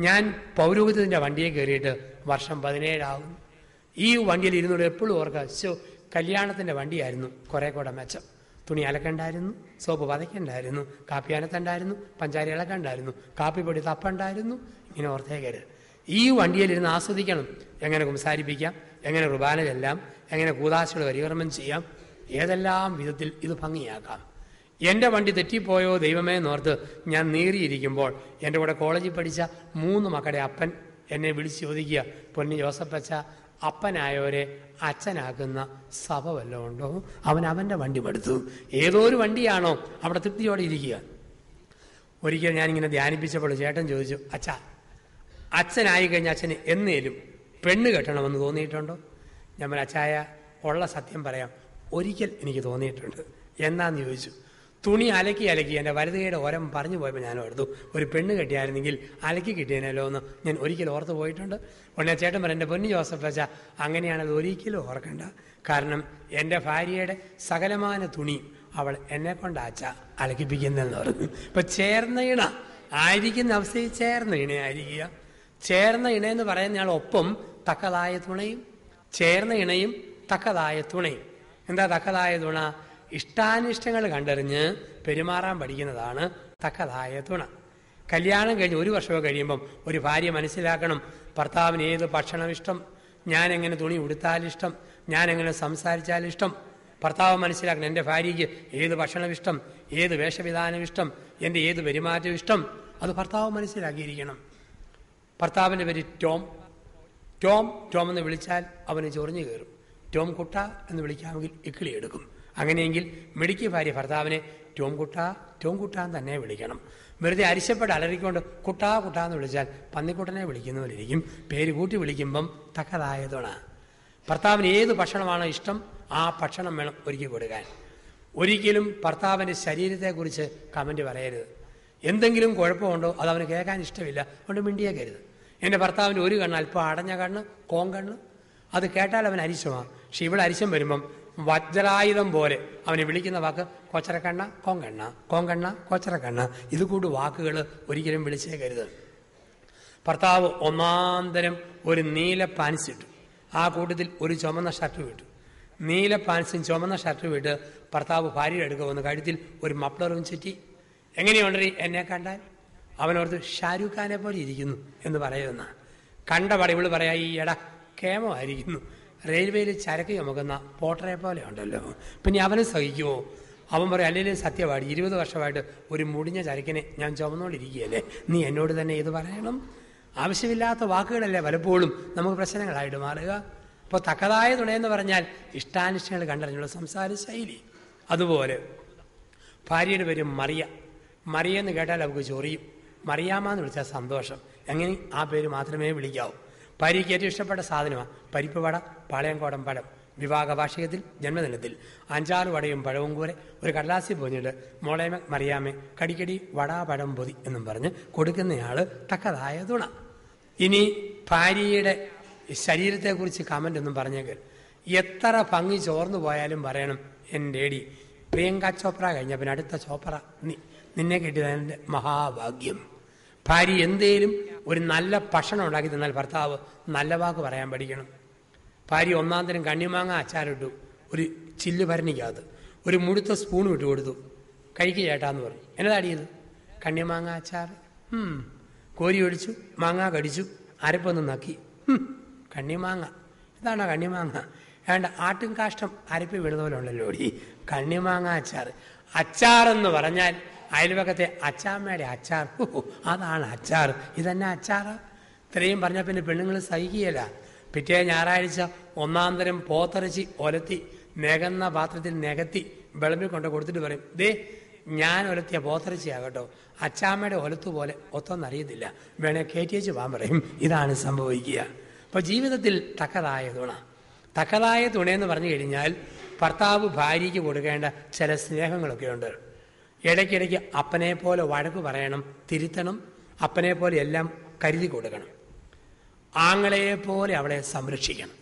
ഞാൻ പൗരോഹിത്യത്തിൻ്റെ വണ്ടിയെ കയറിയിട്ട് വർഷം 17 ആകും. ഈ വണ്ടിയിൽ ഇരുന്നോട് എപ്പോഴും ഓർക്കുക, ശോ കല്യാണത്തിൻ്റെ വണ്ടിയായിരുന്നു കുറേ കൂടെ മെച്ചം. തുണി അലക്കണ്ടായിരുന്നു, സോപ്പ് പതയ്ക്കണ്ടായിരുന്നു, കാപ്പി അനത്തണ്ടായിരുന്നു, പഞ്ചാര ഇളക്കണ്ടായിരുന്നു, കാപ്പിപ്പൊടി തപ്പണ്ടായിരുന്നു. ഇങ്ങനെ ഓർത്തേക്കരുത്. ഈ വണ്ടിയിലിരുന്ന് ആസ്വദിക്കണം. എങ്ങനെ സംസാരിപ്പിക്കാം, എങ്ങനെ കുർബാന ചെല്ലാം, എങ്ങനെ കൂദാശയുടെ പരികർമ്മം ചെയ്യാം, ഏതെല്ലാം വിധത്തിൽ ഇത് ഭംഗിയാക്കാം. എൻ്റെ വണ്ടി തെറ്റിപ്പോയോ ദൈവമേ എന്നോർത്ത് ഞാൻ നീറിയിരിക്കുമ്പോൾ എൻ്റെ കൂടെ കോളേജിൽ പഠിച്ച 3 മക്കളുടെ അപ്പൻ എന്നെ വിളിച്ച് ചോദിക്കുക, പൊന്നി ജോസഫച്ച, അപ്പനായവരെ അച്ഛനാക്കുന്ന സഭ വല്ലതും ഉണ്ടോ? അവൻ്റെ വണ്ടി മടുത്തു. ഏതോ ഒരു വണ്ടിയാണോ അവിടെ തൃപ്തിയോടെ ഇരിക്കുക. ഒരിക്കൽ ഞാനിങ്ങനെ ധ്യാനിപ്പിച്ചപ്പോൾ ചേട്ടൻ ചോദിച്ചു, അച്ഛാ അച്ഛനായി കഴിഞ്ഞ അച്ഛന് എന്നേലും പെണ്ണ് കെട്ടണമെന്ന് തോന്നിയിട്ടുണ്ടോ? ഞാൻ അച്ചായ ഉള്ള സത്യം പറയാം, ഒരിക്കൽ എനിക്ക് തോന്നിയിട്ടുണ്ട്. എന്നാന്ന് ചോദിച്ചു. തുണി അലക്കി എൻ്റെ വലതുകൈയുടെ ഓരം പറഞ്ഞു പോയപ്പോൾ ഞാൻ ഓർത്തു, ഒരു പെണ്ണ് കെട്ടിയായിരുന്നെങ്കിൽ അലക്കി കിട്ടിയനല്ലോ എന്ന് ഞാൻ ഒരിക്കൽ ഓർത്ത് പോയിട്ടുണ്ട്. ഉടനെ ചേട്ടൻ പറഞ്ഞു, എൻ്റെ പൊന്നു ജോസഫ് അച്ഛാ അങ്ങനെയാണത് ഒരിക്കലും ഓർക്കണ്ട. കാരണം എൻ്റെ ഭാര്യയുടെ സകലമാന തുണി അവൾ എന്നെ കൊണ്ട് അച്ഛ അലക്കിപ്പിക്കുന്നതെന്ന് പറഞ്ഞു. ഇപ്പം ചേർന്ന ഇണ ആയിരിക്കുന്ന അവസ്ഥയിൽ ചേർന്ന ഇണയായിരിക്കുക. ചേർന്ന ഇണയെന്ന് പറയുന്നയാൾ ഒപ്പം തക്കതായ തുണയും. ചേർന്ന ഇണയും തക്കതായ തുണയും. എന്താ തക്കതായ തുണ? ഇഷ്ടാനിഷ്ടങ്ങൾ കണ്ടറിഞ്ഞ് പെരുമാറാൻ പഠിക്കുന്നതാണ് തക്കതായ തുണ. കല്യാണം കഴിഞ്ഞ് 1 വർഷമൊക്കെ കഴിയുമ്പം ഒരു ഭാര്യ മനസ്സിലാക്കണം, ഭർത്താവിന് ഏത് ഭക്ഷണം ഇഷ്ടം, ഞാൻ എങ്ങനെ തുണി ഉടുത്താലിഷ്ടം, ഞാൻ എങ്ങനെ സംസാരിച്ചാലിഷ്ടം. ഭർത്താവ് മനസ്സിലാക്കണം, എൻ്റെ ഭാര്യയ്ക്ക് ഏത് ഭക്ഷണം ഇഷ്ടം, ഏത് വേഷവിധാനം ഇഷ്ടം, എൻ്റെ ഏത് പെരുമാറ്റം ഇഷ്ടം. അത് ഭർത്താവ് മനസ്സിലാക്കിയിരിക്കണം. ഭർത്താവിൻ്റെ പേര് ടോം. ടോം ടോം എന്ന് വിളിച്ചാൽ അവന് ചൊറിഞ്ഞു കയറും. ടോം കുട്ട എന്ന് വിളിക്കാമെങ്കിൽ ഇക്കിളി എടുക്കും. അങ്ങനെയെങ്കിൽ മിടുക്കി ഭാര്യ ഭർത്താവിനെ ടോംകുട്ടാൻ തന്നെ വിളിക്കണം. വെറുതെ അരിശപ്പെട്ട് അലറിക്കൊണ്ട് കുട്ടാ കുട്ടാന്ന് വിളിച്ചാൽ പന്നിക്കുട്ടനെ വിളിക്കുന്ന പോലെ ഇരിക്കും. പേര് കൂട്ടി വിളിക്കുമ്പം തക്കതായ തുണ. ഭർത്താവിന് ഏത് ഭക്ഷണമാണോ ഇഷ്ടം ആ ഭക്ഷണം വേണം ഒരുക്കി കൊടുക്കാൻ. ഒരിക്കലും ഭർത്താവിൻ്റെ ശരീരത്തെക്കുറിച്ച് കമൻറ്റ് പറയരുത്. എന്തെങ്കിലും കുഴപ്പമുണ്ടോ അത് അവന് കേൾക്കാൻ ഇഷ്ടമില്ല, അതുകൊണ്ട് മിണ്ടിയേക്കരുത്. എൻ്റെ ഭർത്താവിൻ്റെ ഒരു കണ്ണ് അല്പം അടഞ്ഞ കണ്ണ്, കോങ്കണ്ണ്, അത് കേട്ടാൽ അവൻ അരിശമാണ്. പക്ഷെ ഇവിടെ അരിശം വരുമ്പം വജ്രായുധം പോലെ അവനെ വിളിക്കുന്ന വാക്ക് കൊച്ചരക്കണ്ണ, കോങ്കണ്ണ, കോങ്കണ്ണ, കൊച്ചരക്കണ്ണ. ഇത് കൂട്ട് വാക്കുകൾ ഒരിക്കലും വിളിച്ചേക്കരുത്. ഭർത്താവ് ഒന്നാന്തരം ഒരു നീല പാൻസ് ഇട്ടു, ആ കൂട്ടത്തിൽ ഒരു ചുമന്ന ഷർട്ട് വിട്ടു. നീല പാൻസും ചുമന്ന ഷർട്ട് വിട്ട് ഭർത്താവ് ഭാര്യയുടെ അടുക്ക വന്ന് കഴുത്തിൽ ഒരു മഫ്ലറും ചുറ്റി. എങ്ങനെയുണ്ടീ എന്നെ കണ്ടാൽ? അവനോർത്ത് ഷാരൂഖ് ഖാനെ പോലെ ഇരിക്കുന്നു എന്ന് പറയുന്ന കണ്ട പടവിള് പറയാ, ഈ എടാ കേമമായിരിക്കുന്നു, റെയിൽവേയിൽ ചരക്ക് ചുമക്കുന്ന പോട്ടറെ പോലെ ഉണ്ടല്ലോ. പിന്നെ അവനെ സഹിക്കുമോ? അവൻ പറയും, അല്ലെങ്കിൽ സത്യമായിട്ട് 20 വർഷമായിട്ട് ഒരു മുടിഞ്ഞ ചരക്കിനെ ഞാൻ ചുമന്നുകൊണ്ടിരിക്കുകയല്ലേ, നീ എന്നോട് തന്നെ ഇത് പറയണം? ആവശ്യമില്ലാത്ത വാക്കുകളല്ലേ പലപ്പോഴും നമുക്ക് പ്രശ്നങ്ങളായിട്ട് മാറുക. അപ്പോൾ തക്കതായ തുണയെന്ന് പറഞ്ഞാൽ ഇഷ്ടാനിഷ്ടങ്ങൾ കണ്ടറിഞ്ഞുള്ള സംസാര ശൈലി. അതുപോലെ ഭാര്യയുടെ പേര് മറിയെന്ന് കേട്ടാൽ അവർക്ക് ചൊറിയും. മറിയാമെന്ന് വിളിച്ചാൽ സന്തോഷം. എങ്ങനെ ആ പേര് മാത്രമേ വിളിക്കാവൂ. ഭാര്യയ്ക്ക് ഏറ്റവും ഇഷ്ടപ്പെട്ട സാധനമാണ് പരിപ്പ് വട, പാളയംകോടൻ പഴം. വിവാഹ വാർഷികത്തിൽ, ജന്മദിനത്തിൽ 5-6 വടയും പഴവും കൂരെ ഒരു കടലാസിൽ പോഞ്ഞിട്ട് മോളെ മറിയാമേ കടിക്കടി വടാ പഴം പൊതി എന്നും പറഞ്ഞ് കൊടുക്കുന്നയാൾ തക്കതായ തുണ. ഇനി ഭാര്യയുടെ ശരീരത്തെക്കുറിച്ച് കമൻ്റ് ഒന്നും പറഞ്ഞേക്കൽ. എത്ര ഭംഗി ചോർന്നു പോയാലും പറയണം, എൻ്റെ എടി പ്രിയങ്ക ചോപ്ര കഴിഞ്ഞ പിന്നെ അടുത്ത ചോപ്ര നിന്നെ കിട്ടിയതിൻ്റെ മഹാഭാഗ്യം. ഭാര്യ എന്തേലും ഒരു നല്ല ഭക്ഷണം ഉണ്ടാക്കി തന്നാൽ ഭർത്താവ് നല്ല വാക്ക് പറയാൻ പഠിക്കണം. ഭാര്യ ഒന്നാന്തരം കണ്ണിമാങ്ങ അച്ചാറിട്ടു ഒരു ചില്ല് ഭരണിക്കകത്ത്, ഒരു മുഴുത്ത സ്പൂൺ ഇട്ട് കൊടുത്തു. കഴിക്കുക ചേട്ടാന്ന് പറഞ്ഞു. എന്നതാടിയത്? കണ്ണിമാങ്ങ അച്ചാർ. കോരി ഒഴിച്ചു, മാങ്ങ കടിച്ചു, അരപ്പൊന്ന് നക്കി. കണ്ണിമാങ്ങ, ഇതാണോ കണ്ണിമാങ്ങ? വേണ്ട, ആട്ടും കാഷ്ടം അരപ്പ് വീണത് പോലെ ഉണ്ടല്ലോ ഓടി. കണ്ണിമാങ്ങ അച്ചാർ. അച്ചാറെന്ന് പറഞ്ഞാൽ അയൽവക്കത്തെ അച്ചാമ്മയുടെ അച്ചാർ, അതാണ് അച്ചാർ. ഇതന്നെ അച്ചാറ്. ഇത്രയും പറഞ്ഞാൽ പിന്നെ പെണ്ണുങ്ങൾ സഹിക്കുകയല്ല. പിറ്റേ ഞായറാഴ്ച ഒന്നാന്തരം പോത്തിറച്ചി ഒലത്തി നികന്ന പാത്രത്തിൽ നികത്തി വിളമ്പി കൊണ്ട് കൊടുത്തിട്ട് പറയും, ദേ ഞാൻ ഒലത്തിയ പോത്തിറച്ചിയാകട്ടോ, അച്ചാമ്മയുടെ ഒലത്തുപോലെ ഒത്തൊന്നറിയത്തില്ല, വേണേ കയറ്റിയേച്ച് പോകാൻ പറയും. ഇതാണ് സംഭവിക്കുക. അപ്പോൾ ജീവിതത്തിൽ തക്കതായ തുണ. തക്കതായ തുണയെന്ന് പറഞ്ഞു കഴിഞ്ഞാൽ ഭർത്താവ് ഭാര്യയ്ക്ക് കൊടുക്കേണ്ട ചില സ്നേഹങ്ങളൊക്കെ ഉണ്ട്. ഇടയ്ക്കിടയ്ക്ക് അപ്പനെ പോലെ വഴക്ക് പറയണം, തിരുത്തണം. അപ്പനെ പോലെ എല്ലാം കരുതി കൊടുക്കണം. ആങ്ങളയെ പോലെ അവളെ സംരക്ഷിക്കണം.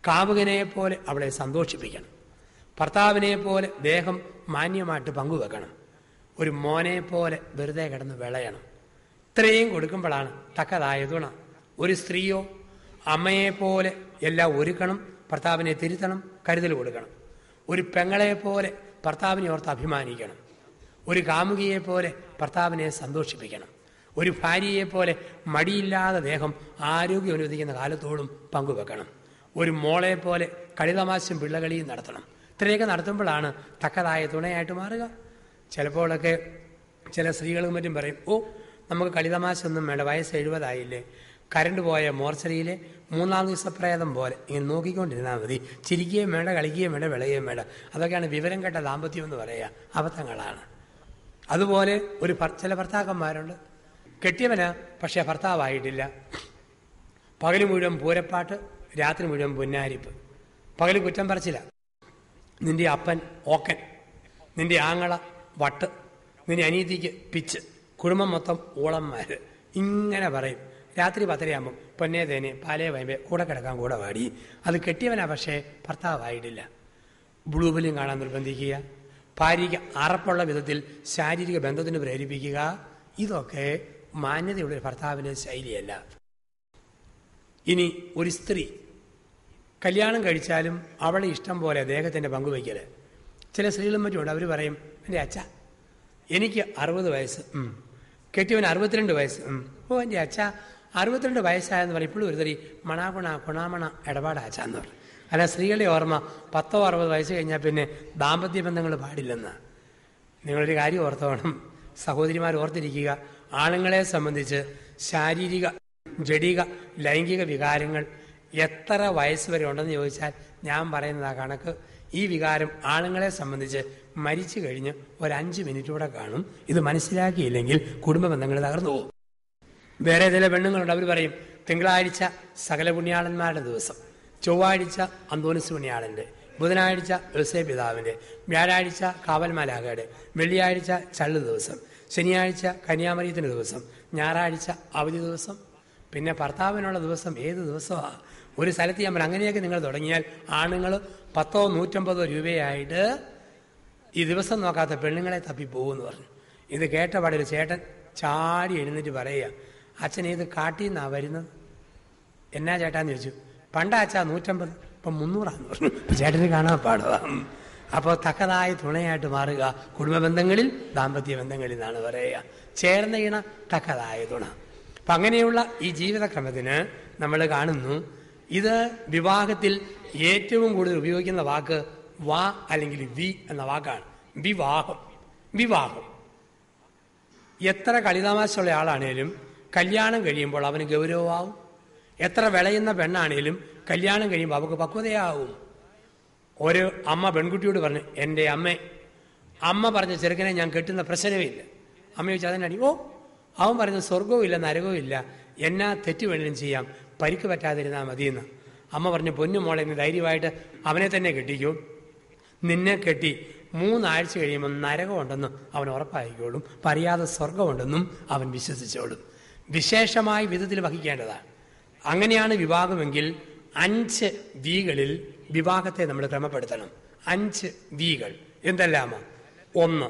കാമുകനെ പോലെ അവളെ സന്തോഷിപ്പിക്കണം. ഭർത്താവിനെ പോലെ ദേഹം മാന്യമായിട്ട് പങ്കുവെക്കണം. ഒരു മോനെ പോലെ വെറുതെ കിടന്ന് വിളയണം. ഇത്രയും കൊടുക്കുമ്പോഴാണ് തക്കതായ തുണ. ഒരു സ്ത്രീയോ അമ്മയെപ്പോലെ എല്ലാം ഒരുക്കണം, ഭർത്താവിനെ തിരുത്തണം, കരുതൽ കൊടുക്കണം. ഒരു പെങ്ങളെ പോലെ ഭർത്താവിനെ ഓർത്ത് അഭിമാനിക്കണം. ഒരു കാമുകിയെപ്പോലെ ഭർത്താവിനെ സന്തോഷിപ്പിക്കണം. ഒരു ഭാര്യയെപ്പോലെ മടിയില്ലാതെ ദേഹം ആരോഗ്യം അനുവദിക്കുന്ന കാലത്തോടും പങ്കുവെക്കണം. ഒരു മോളെ പോലെ കളിതമാശയും പിള്ളകളിയും നടത്തണം. ഇത്രയൊക്കെ നടത്തുമ്പോഴാണ് തക്കതായ തുണയായിട്ട് മാറുക. ചിലപ്പോഴൊക്കെ ചില സ്ത്രീകളും മറ്റും പറയും, ഓ നമുക്ക് കളിതമാശൊന്നും വേണ്ട, വയസ്സ് 70 ആയില്ലേ, കരണ്ട് പോയ മോർച്ചറിയിലെ 3-4 ദിവസപ്രേതം പോലെ ഇങ്ങനെ നോക്കിക്കൊണ്ടിരുന്നാൽ മതി. ചിരിക്കുകയും വേണ്ട, കളിക്കുകയും വേണ്ട, വിളയുകയും വേണ്ട. അതൊക്കെയാണ് വിവരം കേട്ട ദാമ്പത്യം എന്ന് പറയുക. അബദ്ധങ്ങളാണ്. അതുപോലെ ചില ഭർത്താക്കന്മാരുണ്ട്, കെട്ടിയവനാ പക്ഷേ ഭർത്താവായിട്ടില്ല. പകൽ മുഴുവൻ പൂരപ്പാട്ട്, രാത്രി മുഴുവൻ പുന്നാരിപ്പ്. പകൽ കുറ്റം പറച്ചില്ല, നിന്റെ അപ്പൻ ഓക്കൻ, നിന്റെ ആങ്ങള വട്ട്, നിന്റെ അനീതിക്ക് പിച്ച്, കുടുംബം മൊത്തം ഊളന്മാർ, ഇങ്ങനെ പറയും. രാത്രി 10:30 പൊന്നേ തേനെ പാലേ വയമ്പേ കൂടെ കിടക്കാൻ കൂടെ വാടി. അത് കെട്ടിയവനാ പക്ഷേ ഭർത്താവായിട്ടില്ല. ബ്ലൂബിലും കാണാൻ നിർബന്ധിക്കുക, ഭാര്യയ്ക്ക് അറപ്പുള്ള വിധത്തിൽ ശാരീരിക ബന്ധത്തിന് പ്രേരിപ്പിക്കുക, ഇതൊക്കെ മാന്യതയുള്ള ഭർത്താവിൻ്റെ ശൈലിയല്ല. ഇനി ഒരു സ്ത്രീ കല്യാണം കഴിച്ചാലും അവളെ ഇഷ്ടം പോലെ ദേഹത്തിൻ്റെ പങ്കുവയ്ക്കൽ. ചില സ്ത്രീകളും മറ്റുമുണ്ട്, അവർ പറയും, എൻ്റെ അച്ഛ എനിക്ക് 60 വയസ്സ്, കെട്ടിയവന് 62 വയസ്സ്. ഓ എൻ്റെ അച്ഛ 62 വയസ്സായെന്ന് പറയും. ഇപ്പോഴും ഒരു തരി കുണാമണ ഇടപാടാച്ചാന്ന് പറയും. അല്ല, സ്ത്രീകളുടെ ഓർമ്മ 10-60 വയസ്സ് കഴിഞ്ഞാൽ പിന്നെ ദാമ്പത്യ ബന്ധങ്ങൾ പാടില്ലെന്ന്. നിങ്ങളൊരു കാര്യം ഓർത്തോണം, സഹോദരിമാർ ഓർത്തിരിക്കുക. ആണുങ്ങളെ സംബന്ധിച്ച് ശാരീരിക, ജഡിക, ലൈംഗിക വികാരങ്ങൾ എത്ര വയസ്സ് വരെ ഉണ്ടെന്ന് ചോദിച്ചാൽ ഞാൻ പറയുന്നത് ആ കണക്ക് ഈ വികാരം ആണുങ്ങളെ സംബന്ധിച്ച് മരിച്ചു കഴിഞ്ഞ് ഒരു 5 മിനിറ്റൂടെ കാണും. ഇത് മനസ്സിലാക്കിയില്ലെങ്കിൽ കുടുംബ ബന്ധങ്ങൾ തകർന്നു പോകും. വേറെ ചില പെണ്ണുങ്ങളുണ്ട്, അവർ പറയും തിങ്കളാഴ്ച സകല പുണ്യാളന്മാരുടെ ദിവസം, ചൊവ്വാഴ്ച അന്തോണിസ് പുണ്യാളൻ്റെ, ബുധനാഴ്ച യോസേ പിതാവിൻ്റെ, വ്യാഴാഴ്ച കാവൽമാലാഖയുടെ, വെള്ളിയാഴ്ച ചള്ളു ദിവസം, ശനിയാഴ്ച കന്യാമറിയത്തിൻ്റെ ദിവസം, ഞായറാഴ്ച അവധി ദിവസം, പിന്നെ ഭർത്താവിനുള്ള ദിവസം ഏത് ദിവസമാണ്? ഒരു സ്ഥലത്ത് ഞാൻ പറഞ്ഞു അങ്ങനെയൊക്കെ നിങ്ങൾ തുടങ്ങിയാൽ ആണുങ്ങൾ 10 150 രൂപയായിട്ട് ഈ ദിവസം നോക്കാത്ത പെണ്ണുങ്ങളെ തപ്പിപ്പോകുമെന്ന് പറഞ്ഞു. ഇത് കേട്ട പാടൊരു ചേട്ടൻ ചാടി എഴുന്നേറ്റ് പറയുക, അച്ഛൻ ഏത് കാട്ടിൽ നിന്നാണ് വരുന്നത്? എന്നാ ചേട്ടാന്ന് ചോദിച്ചു. പണ്ടാച്ചാ 150, ഇപ്പം 300 പറഞ്ഞു. ചേട്ടന് കാണാൻ പാടുക. അപ്പോൾ തക്കതായ തുണയായിട്ട് മാറുക കുടുംബ ബന്ധങ്ങളിൽ, ദാമ്പത്യ ബന്ധങ്ങളിൽ എന്നാണ് പറയുക. ചേർന്ന ഇണ തക്കതായ തുണ. അപ്പം അങ്ങനെയുള്ള ഈ ജീവിതക്രമത്തിന് നമ്മൾ കാണുന്നു, ഇത് വിവാഹത്തിൽ ഏറ്റവും കൂടുതൽ ഉപയോഗിക്കുന്ന വാക്ക് വാ അല്ലെങ്കിൽ വി എന്ന വാക്കാണ്. വിവാഹം. വിവാഹം എത്ര കളിതാമാശയുള്ള ആളാണേലും കല്യാണം കഴിയുമ്പോൾ അവന് ഗൗരവമാവും. എത്ര വിളയുന്ന പെണ്ണാണേലും കല്യാണം കഴിയുമ്പോൾ അവൾക്ക് പക്വതയാവും. ഒരു അമ്മ പെൺകുട്ടിയോട് പറഞ്ഞു, എൻ്റെ അമ്മ പറഞ്ഞ ചെറുക്കനെ ഞാൻ കെട്ടുന്ന പ്രശ്നമേ ഇല്ല. അമ്മ ചോദിച്ചാൽ അതിനടി, ഓ അവൻ പറഞ്ഞ സ്വർഗവും ഇല്ല നരകവും ഇല്ല, എന്നാ തെറ്റ് വേണമെങ്കിലും ചെയ്യാം, പരിക്ക് പറ്റാതിരുന്നാൽ മതിയെന്ന്. അമ്മ പറഞ്ഞു, പൊന്നു മോളെ നീ ധൈര്യമായിട്ട് അവനെ തന്നെ കെട്ടിക്കൂ. നിന്നെ കെട്ടി 3 ആഴ്ച കഴിയുമ്പോൾ നരകമുണ്ടെന്നും അവൻ ഉറപ്പായിക്കോളും, പറയാതെ സ്വർഗമുണ്ടെന്നും അവൻ വിശ്വസിച്ചോളും. വിശേഷമായ വിധത്തിൽ വഹിക്കേണ്ടതാണ്. അങ്ങനെയാണ് വിവാഹമെങ്കിൽ 5 വികളിൽ വിവാഹത്തെ നമ്മൾ ക്രമപ്പെടുത്തണം. 5 വികൾ എന്തെല്ലാമാ? 1